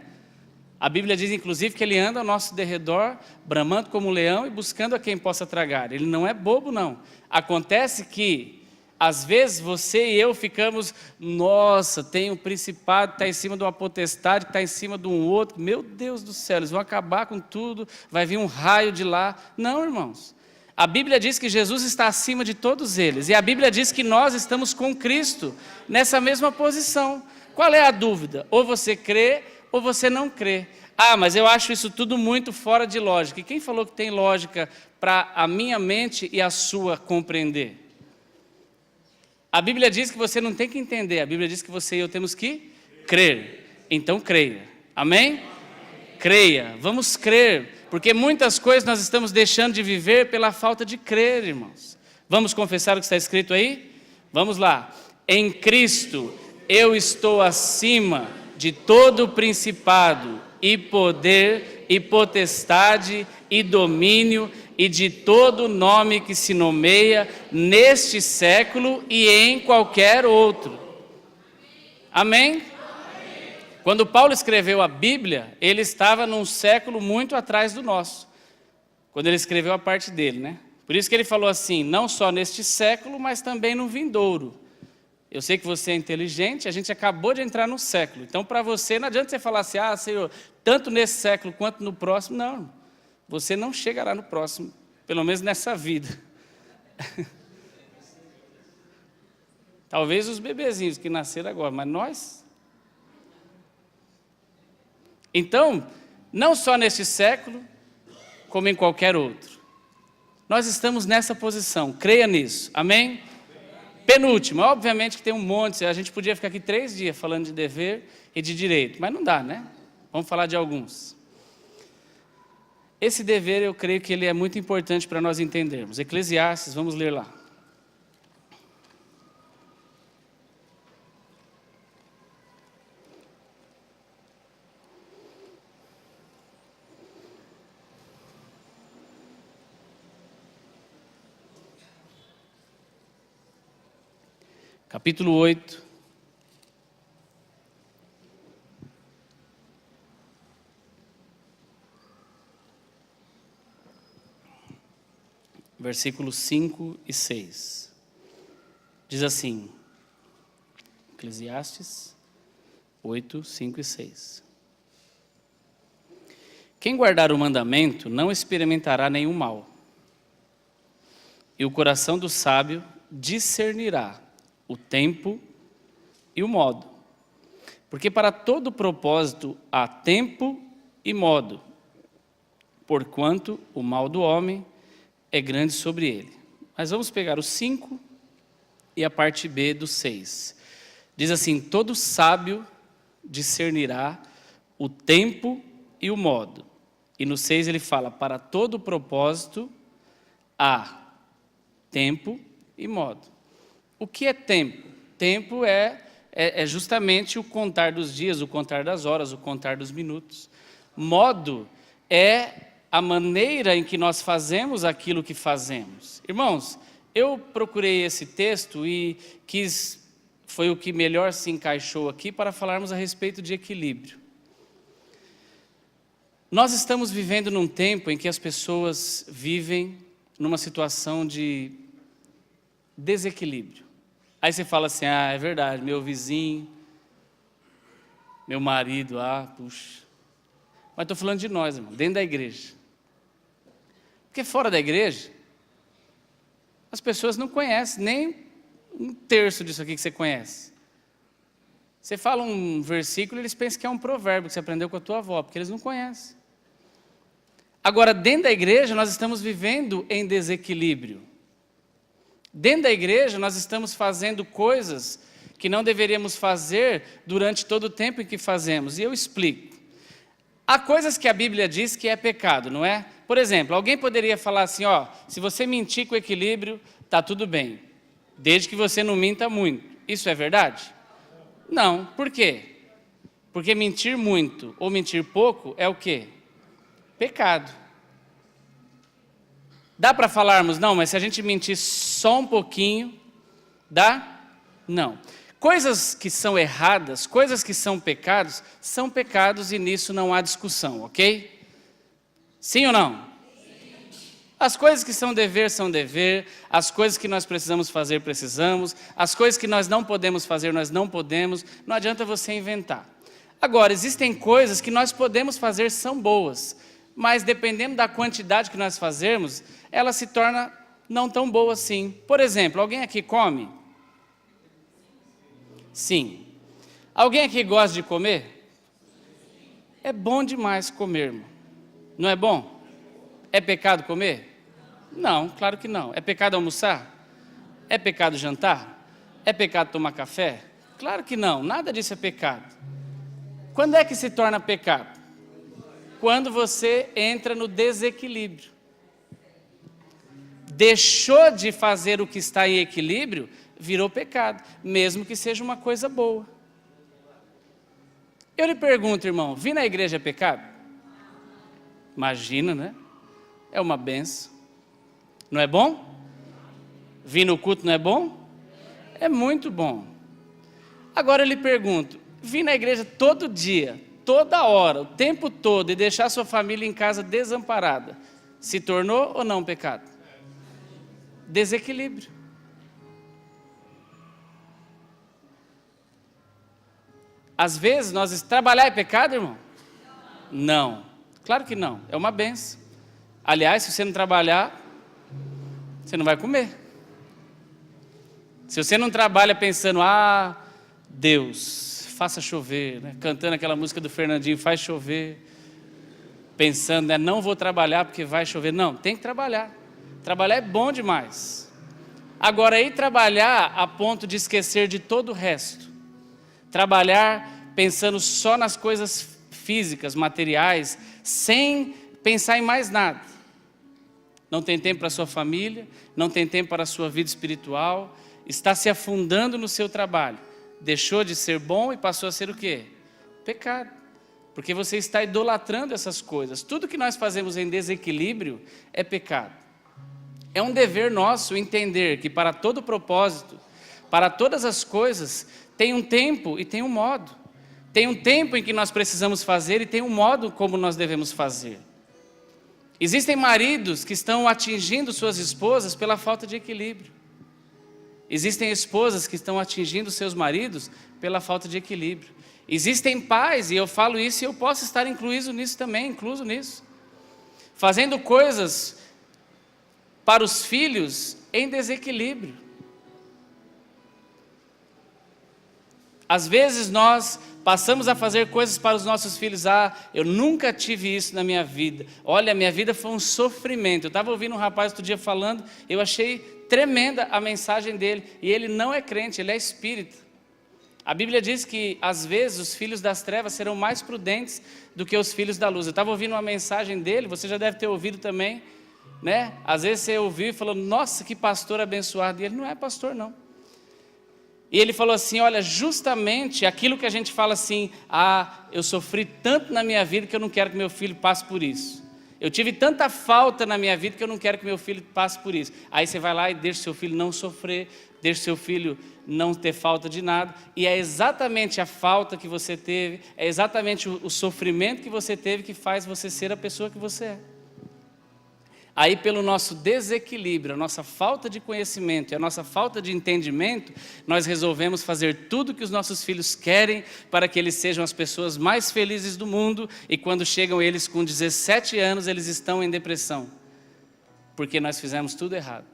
A Bíblia diz, inclusive, que ele anda ao nosso derredor, bramando como um leão e buscando a quem possa tragar. Ele não é bobo, não. Acontece que às vezes você e eu ficamos, nossa, tem um principado que está em cima de uma potestade, que está em cima de um outro, meu Deus do céu, eles vão acabar com tudo, vai vir um raio de lá. Não, irmãos, A Bíblia diz que Jesus está acima de todos eles. E a Bíblia diz que nós estamos com Cristo nessa mesma posição. Qual é a dúvida? Ou você crê ou você não crê. Ah, mas eu acho isso tudo muito fora de lógica. E quem falou que tem lógica para a minha mente e a sua compreender? A Bíblia diz que você não tem que entender. A Bíblia diz que você e eu temos que crer. Então creia. Amém? Creia. Vamos crer. Porque muitas coisas nós estamos deixando de viver pela falta de crer, irmãos. Vamos confessar o que está escrito aí? Vamos lá. Em Cristo eu estou acima de todo principado e poder e potestade e domínio e de todo nome que se nomeia neste século e em qualquer outro. Amém? Quando Paulo escreveu a Bíblia, ele estava num século muito atrás do nosso, quando ele escreveu a parte dele, né? Por isso que ele falou assim, não só neste século, mas também no vindouro. Eu sei que você é inteligente, a gente acabou de entrar no século, então para você não adianta você falar assim, ah, Senhor, tanto nesse século quanto no próximo, não, você não chegará no próximo, pelo menos nessa vida. Talvez os bebezinhos que nasceram agora, mas nós... Então, não só neste século, como em qualquer outro. Nós estamos nessa posição, creia nisso, amém? Penúltimo, obviamente que tem um monte, a gente podia ficar aqui 3 dias falando de dever e de direito, mas não dá, né? Vamos falar de alguns. Esse dever, eu creio que ele é muito importante para nós entendermos. Eclesiastes, vamos ler lá. Capítulo 8, versículos 5 e 6. Diz assim, Eclesiastes 8, 5 e 6. Quem guardar o mandamento não experimentará nenhum mal, e o coração do sábio discernirá o tempo e o modo. Porque para todo propósito há tempo e modo, porquanto o mal do homem é grande sobre ele. Mas vamos pegar o 5 e a parte B do 6. Diz assim, todo sábio discernirá o tempo e o modo. E no 6 ele fala, para todo propósito há tempo e modo. O que é tempo? Tempo é justamente o contar dos dias, o contar das horas, o contar dos minutos. Modo é a maneira em que nós fazemos aquilo que fazemos. Irmãos, eu procurei esse texto e foi o que melhor se encaixou aqui para falarmos a respeito de equilíbrio. Nós estamos vivendo num tempo em que as pessoas vivem numa situação de desequilíbrio. Aí você fala assim, ah, é verdade, meu vizinho, meu marido, puxa. Mas estou falando de nós, irmão, dentro da igreja. Porque fora da igreja, as pessoas não conhecem nem 1/3 disso aqui que você conhece. Você fala um versículo, eles pensam que é um provérbio que você aprendeu com a tua avó, porque eles não conhecem. Agora, dentro da igreja, nós estamos vivendo em desequilíbrio. Dentro da igreja, nós estamos fazendo coisas que não deveríamos fazer durante todo o tempo em que fazemos. E eu explico. Há coisas que a Bíblia diz que é pecado, não é? Por exemplo, alguém poderia falar assim, se você mentir com equilíbrio, está tudo bem. Desde que você não minta muito. Isso é verdade? Não. Por quê? Porque mentir muito ou mentir pouco é o quê? Pecado. Dá para falarmos, não, mas se a gente mentir só um pouquinho, dá? Não. Coisas que são erradas, coisas que são pecados e nisso não há discussão, ok? Sim ou não? Sim. As coisas que são dever, as coisas que nós precisamos fazer, precisamos, as coisas que nós não podemos fazer, nós não podemos, não adianta você inventar. Agora, existem coisas que nós podemos fazer, são boas. mas dependendo da quantidade que nós fazermos, ela se torna não tão boa assim. Por exemplo, alguém aqui come? Sim. Alguém aqui gosta de comer? É bom demais comer, irmão. Não é bom? É pecado comer? Não, claro que não. É pecado almoçar? É pecado jantar? É pecado tomar café? Claro que não, nada disso é pecado. Quando é que se torna pecado? Quando você entra no desequilíbrio. Deixou de fazer o que está em equilíbrio, virou pecado, mesmo que seja uma coisa boa. Eu lhe pergunto, irmão, vir na igreja é pecado? Imagina, né? É uma benção. Não é bom? Vir no culto não é bom? É muito bom. Agora eu lhe pergunto, vir na igreja todo dia, toda hora, o tempo todo e deixar sua família em casa desamparada, se tornou ou não pecado? Desequilíbrio. Às vezes trabalhar é pecado, irmão? Não, claro que não, é uma benção. Aliás, se você não trabalhar, você não vai comer. Se você não trabalha pensando, Deus, faça chover, né? Cantando aquela música do Fernandinho, faz chover, pensando, né? Não vou trabalhar porque vai chover. Não, tem que trabalhar. Trabalhar é bom demais. Agora, ir trabalhar a ponto de esquecer de todo o resto, trabalhar pensando só nas coisas físicas, materiais, sem pensar em mais nada. Não tem tempo para a sua família, não tem tempo para a sua vida espiritual, está se afundando no seu trabalho. Deixou de ser bom e passou a ser o quê? Pecado. Porque você está idolatrando essas coisas. Tudo que nós fazemos em desequilíbrio é pecado. É um dever nosso entender que para todo propósito, para todas as coisas, tem um tempo e tem um modo. Tem um tempo em que nós precisamos fazer e tem um modo como nós devemos fazer. Existem maridos que estão atingindo suas esposas pela falta de equilíbrio. Existem esposas que estão atingindo seus maridos pela falta de equilíbrio. Existem pais, e eu falo isso e eu posso estar incluído nisso também, incluso nisso, fazendo coisas para os filhos em desequilíbrio. Às vezes nós passamos a fazer coisas para os nossos filhos. Eu nunca tive isso na minha vida. Olha, minha vida foi um sofrimento. Eu estava ouvindo um rapaz outro dia falando, eu achei tremenda a mensagem dele. E ele não é crente, ele é espírita. A Bíblia diz que às vezes os filhos das trevas serão mais prudentes do que os filhos da luz. Eu estava ouvindo uma mensagem dele, você já deve ter ouvido também, né? Às vezes você ouviu e falou, nossa, que pastor abençoado. E ele não é pastor, não. E ele falou assim, olha, justamente aquilo que a gente fala assim, eu sofri tanto na minha vida que eu não quero que meu filho passe por isso. Eu tive tanta falta na minha vida que eu não quero que meu filho passe por isso. Aí você vai lá e deixa seu filho não sofrer, deixa seu filho não ter falta de nada. E é exatamente a falta que você teve, é exatamente o sofrimento que você teve que faz você ser a pessoa que você é. Aí pelo nosso desequilíbrio, a nossa falta de conhecimento e a nossa falta de entendimento, nós resolvemos fazer tudo que os nossos filhos querem para que eles sejam as pessoas mais felizes do mundo, e quando chegam eles com 17 anos, eles estão em depressão, porque nós fizemos tudo errado.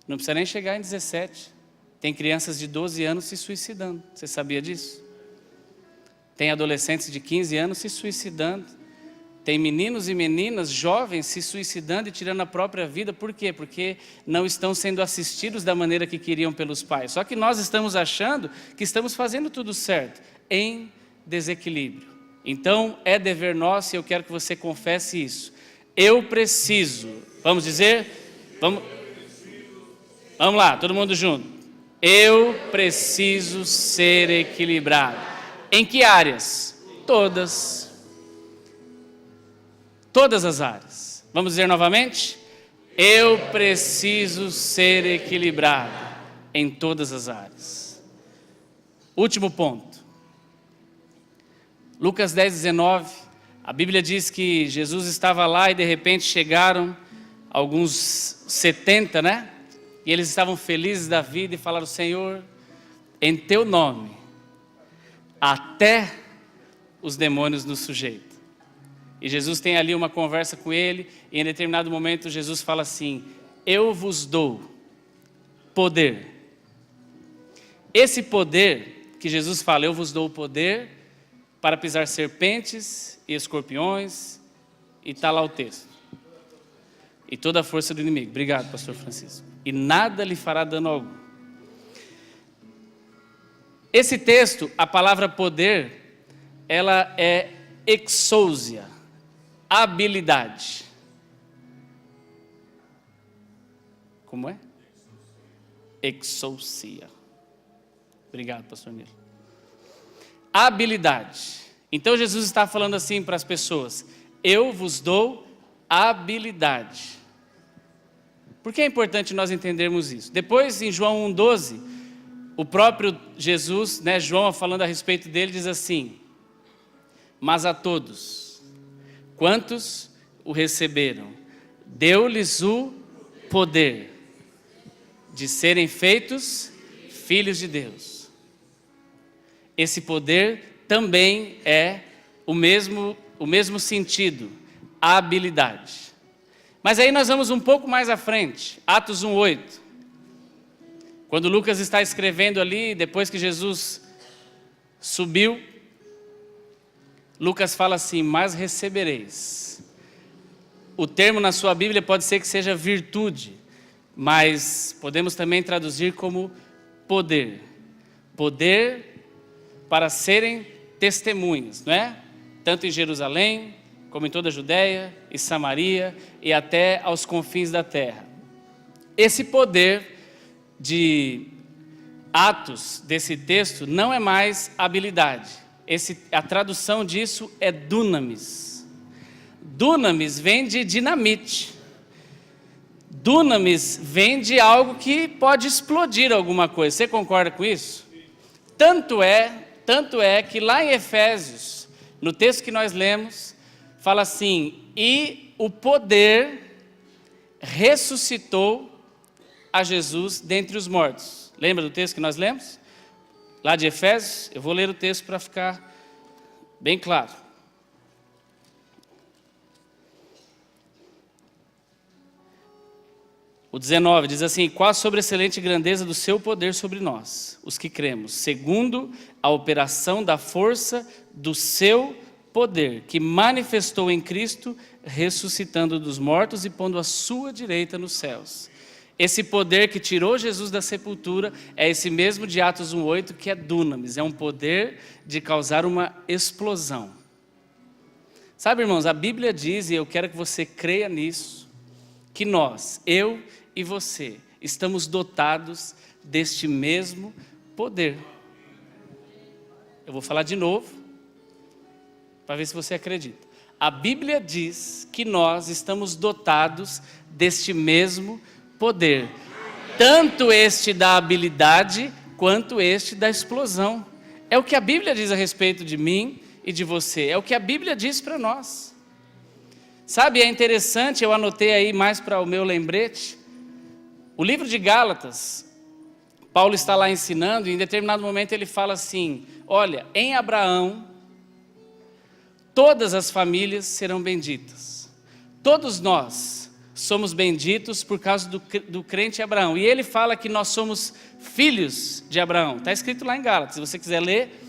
Não precisa nem chegar em 17, tem crianças de 12 anos se suicidando, você sabia disso? Tem adolescentes de 15 anos se suicidando. Tem meninos e meninas jovens se suicidando e tirando a própria vida. Por quê? Porque não estão sendo assistidos da maneira que queriam pelos pais. Só que nós estamos achando que estamos fazendo tudo certo, em desequilíbrio. Então é dever nosso, e eu quero que você confesse isso. Eu preciso, vamos dizer? Vamos lá, todo mundo junto. Eu preciso ser equilibrado. Em que áreas? Todas. Todas as áreas. Vamos dizer novamente? Eu preciso ser equilibrado em todas as áreas. Último ponto. Lucas 10:19, a Bíblia diz que Jesus estava lá e de repente chegaram alguns 70, né? E eles estavam felizes da vida e falaram, Senhor, em teu nome, até os demônios nos sujeitam. E Jesus tem ali uma conversa com ele, e em determinado momento Jesus fala assim: eu vos dou poder. Esse poder que Jesus fala, eu vos dou o poder para pisar serpentes e escorpiões, e está lá o texto. E toda a força do inimigo. Obrigado, pastor Francisco. E nada lhe fará dano algum. Esse texto, a palavra poder, ela é exousia, habilidade. Como é? Exousia. Obrigado, pastor Nilo. Habilidade. Então Jesus está falando assim para as pessoas: eu vos dou habilidade. Por que é importante nós entendermos isso? Depois, em João 1,12, o próprio Jesus, João falando a respeito dele, diz assim: mas a todos, quantos o receberam, deu-lhes o poder de serem feitos filhos de Deus. Esse poder também é o mesmo sentido, a habilidade. Mas aí nós vamos um pouco mais à frente, Atos 1,8. Quando Lucas está escrevendo ali, depois que Jesus subiu, Lucas fala assim: mas recebereis. O termo na sua Bíblia pode ser que seja virtude, mas podemos também traduzir como poder. Poder para serem testemunhas, não é? Tanto em Jerusalém, como em toda a Judéia e Samaria e até aos confins da terra. Esse poder de Atos, desse texto, não é mais habilidade. A tradução disso é dunamis. Dunamis vem de dinamite. Dunamis vem de algo que pode explodir alguma coisa. Você concorda com isso? Tanto é que lá em Efésios, no texto que nós lemos, fala assim: e o poder ressuscitou a Jesus dentre os mortos. Lembra do texto que nós lemos? Lá de Efésios, eu vou ler o texto para ficar bem claro. O 19 diz assim: qual a sobreexcelente grandeza do seu poder sobre nós, os que cremos, segundo a operação da força do seu poder, que manifestou em Cristo, ressuscitando dos mortos e pondo a sua direita nos céus. Esse poder que tirou Jesus da sepultura é esse mesmo de Atos 1,8, que é dunamis, é um poder de causar uma explosão. Sabe, irmãos, a Bíblia diz, e eu quero que você creia nisso, que nós, eu e você, estamos dotados deste mesmo poder. Eu vou falar de novo, para ver se você acredita. A Bíblia diz que nós estamos dotados deste mesmo poder, tanto este da habilidade, quanto este da explosão. É o que a Bíblia diz a respeito de mim e de você, é o que a Bíblia diz para nós. Sabe, é interessante, eu anotei aí mais para o meu lembrete, o livro de Gálatas, Paulo está lá ensinando, e em determinado momento ele fala assim: olha, em Abraão, todas as famílias serão benditas. Todos nós somos benditos por causa do crente Abraão. E ele fala que nós somos filhos de Abraão. Está escrito lá em Gálatas. Se você quiser ler,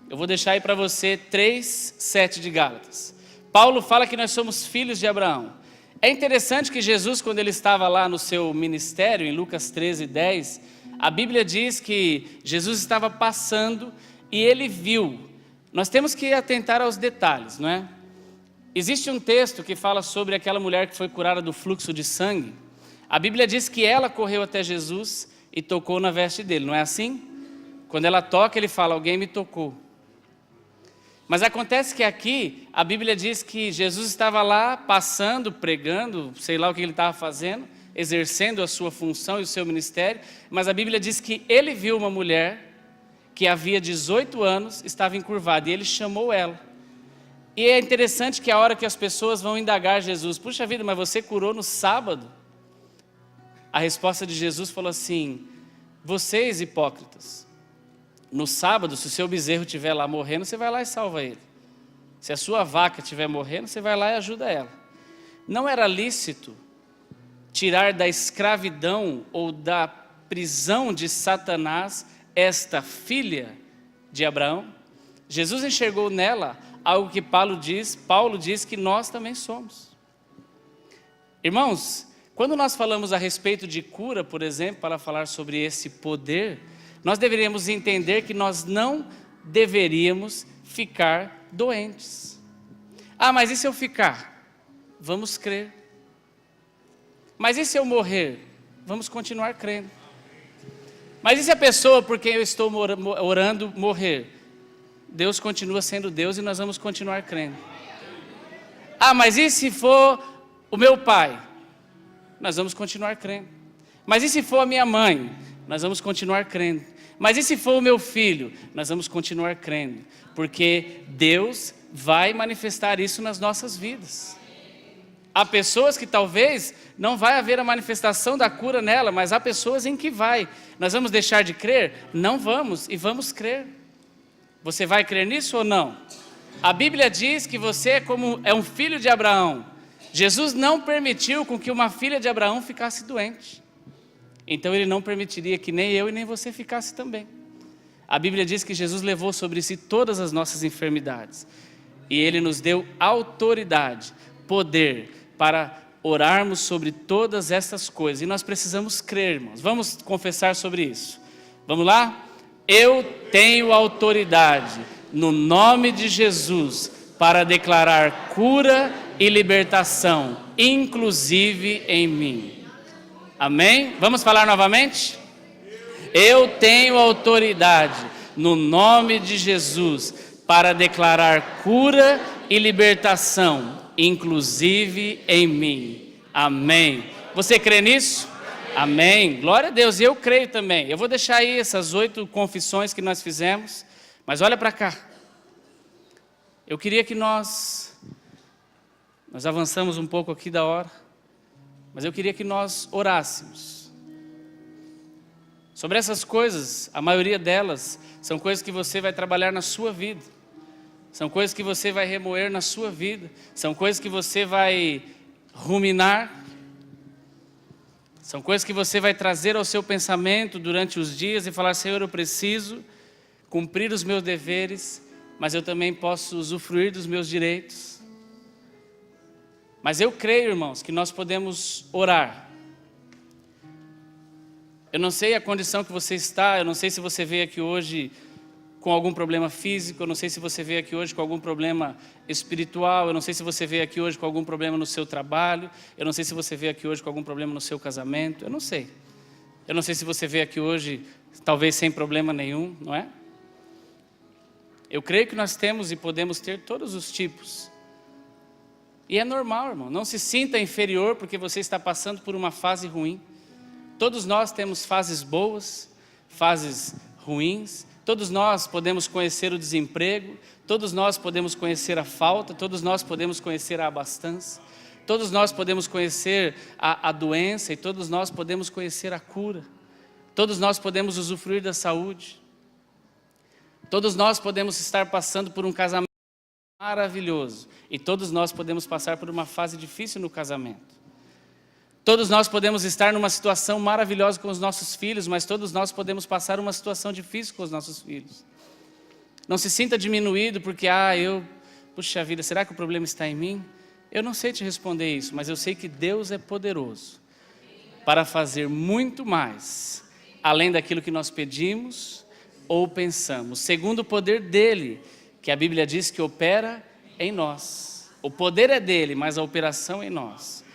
eu vou deixar aí para você 3:7 de Gálatas. Paulo fala que nós somos filhos de Abraão. É interessante que Jesus, quando ele estava lá no seu ministério, em Lucas 13:10, a Bíblia diz que Jesus estava passando e ele viu. Nós temos que atentar aos detalhes, não é? Existe um texto que fala sobre aquela mulher que foi curada do fluxo de sangue. A Bíblia diz que ela correu até Jesus e tocou na veste dele, não é assim? Quando ela toca, ele fala: alguém me tocou. Mas acontece que aqui, a Bíblia diz que Jesus estava lá passando, pregando, sei lá o que ele estava fazendo, exercendo a sua função e o seu ministério, mas a Bíblia diz que ele viu uma mulher que havia 18 anos, estava encurvada, e ele chamou ela. E é interessante que a hora que as pessoas vão indagar Jesus: puxa vida, mas você curou no sábado? A resposta de Jesus falou assim: vocês hipócritas, no sábado, se o seu bezerro estiver lá morrendo, você vai lá e salva ele. Se a sua vaca estiver morrendo, você vai lá e ajuda ela. Não era lícito tirar da escravidão ou da prisão de Satanás esta filha de Abraão. Jesus enxergou nela algo que Paulo diz que nós também somos. Irmãos, quando nós falamos a respeito de cura, por exemplo, para falar sobre esse poder, nós deveríamos entender que nós não deveríamos ficar doentes. Ah, mas e se eu ficar? Vamos crer. Mas e se eu morrer? Vamos continuar crendo. Mas e se a pessoa por quem eu estou orando morrer? Deus continua sendo Deus e nós vamos continuar crendo. Ah, mas e se for o meu pai? Nós vamos continuar crendo. Mas e se for a minha mãe? Nós vamos continuar crendo. Mas e se for o meu filho? Nós vamos continuar crendo. Porque Deus vai manifestar isso nas nossas vidas. Há pessoas que talvez não vai haver a manifestação da cura nela, mas há pessoas em que vai. Nós vamos deixar de crer? Não vamos, e vamos crer. Você vai crer nisso ou não? A Bíblia diz que você é um filho de Abraão. Jesus não permitiu com que uma filha de Abraão ficasse doente. Então Ele não permitiria que nem eu e nem você ficasse também. A Bíblia diz que Jesus levou sobre si todas as nossas enfermidades. E Ele nos deu autoridade, poder para orarmos sobre todas essas coisas. E nós precisamos crer, irmãos. Vamos confessar sobre isso. Vamos lá? Eu tenho autoridade no nome de Jesus para declarar cura e libertação, inclusive em mim. Amém? Vamos falar novamente? Eu tenho autoridade no nome de Jesus para declarar cura e libertação, inclusive em mim. Amém. Você crê nisso? Amém. Glória a Deus. E eu creio também. Eu vou deixar aí essas 8 confissões que nós fizemos, mas olha para cá. Eu queria que nós avançamos um pouco aqui da hora, mas eu queria que nós orássemos sobre essas coisas. A maioria delas são coisas que você vai trabalhar na sua vida, são coisas que você vai remoer na sua vida, são coisas que você vai ruminar, são coisas que você vai trazer ao seu pensamento durante os dias e falar: Senhor, eu preciso cumprir os meus deveres, mas eu também posso usufruir dos meus direitos. Mas eu creio, irmãos, que nós podemos orar. Eu não sei a condição que você está, eu não sei se você veio aqui hoje com algum problema físico, eu não sei se você veio aqui hoje com algum problema espiritual, eu não sei se você veio aqui hoje com algum problema no seu trabalho, eu não sei se você veio aqui hoje com algum problema no seu casamento, eu não sei. Eu não sei se você veio aqui hoje talvez sem problema nenhum, não é? Eu creio que nós temos e podemos ter todos os tipos. E é normal, irmão, não se sinta inferior porque você está passando por uma fase ruim. Todos nós temos fases boas, fases ruins, todos nós podemos conhecer o desemprego, todos nós podemos conhecer a falta, todos nós podemos conhecer a abastança, todos nós podemos conhecer a doença e todos nós podemos conhecer a cura, todos nós podemos usufruir da saúde, todos nós podemos estar passando por um casamento maravilhoso e todos nós podemos passar por uma fase difícil no casamento. Todos nós podemos estar numa situação maravilhosa com os nossos filhos, mas todos nós podemos passar uma situação difícil com os nossos filhos. Não se sinta diminuído porque, puxa vida, será que o problema está em mim? Eu não sei te responder isso, mas eu sei que Deus é poderoso para fazer muito mais, além daquilo que nós pedimos ou pensamos, segundo o poder dEle, que a Bíblia diz que opera em nós. O poder é dEle, mas a operação é em nós.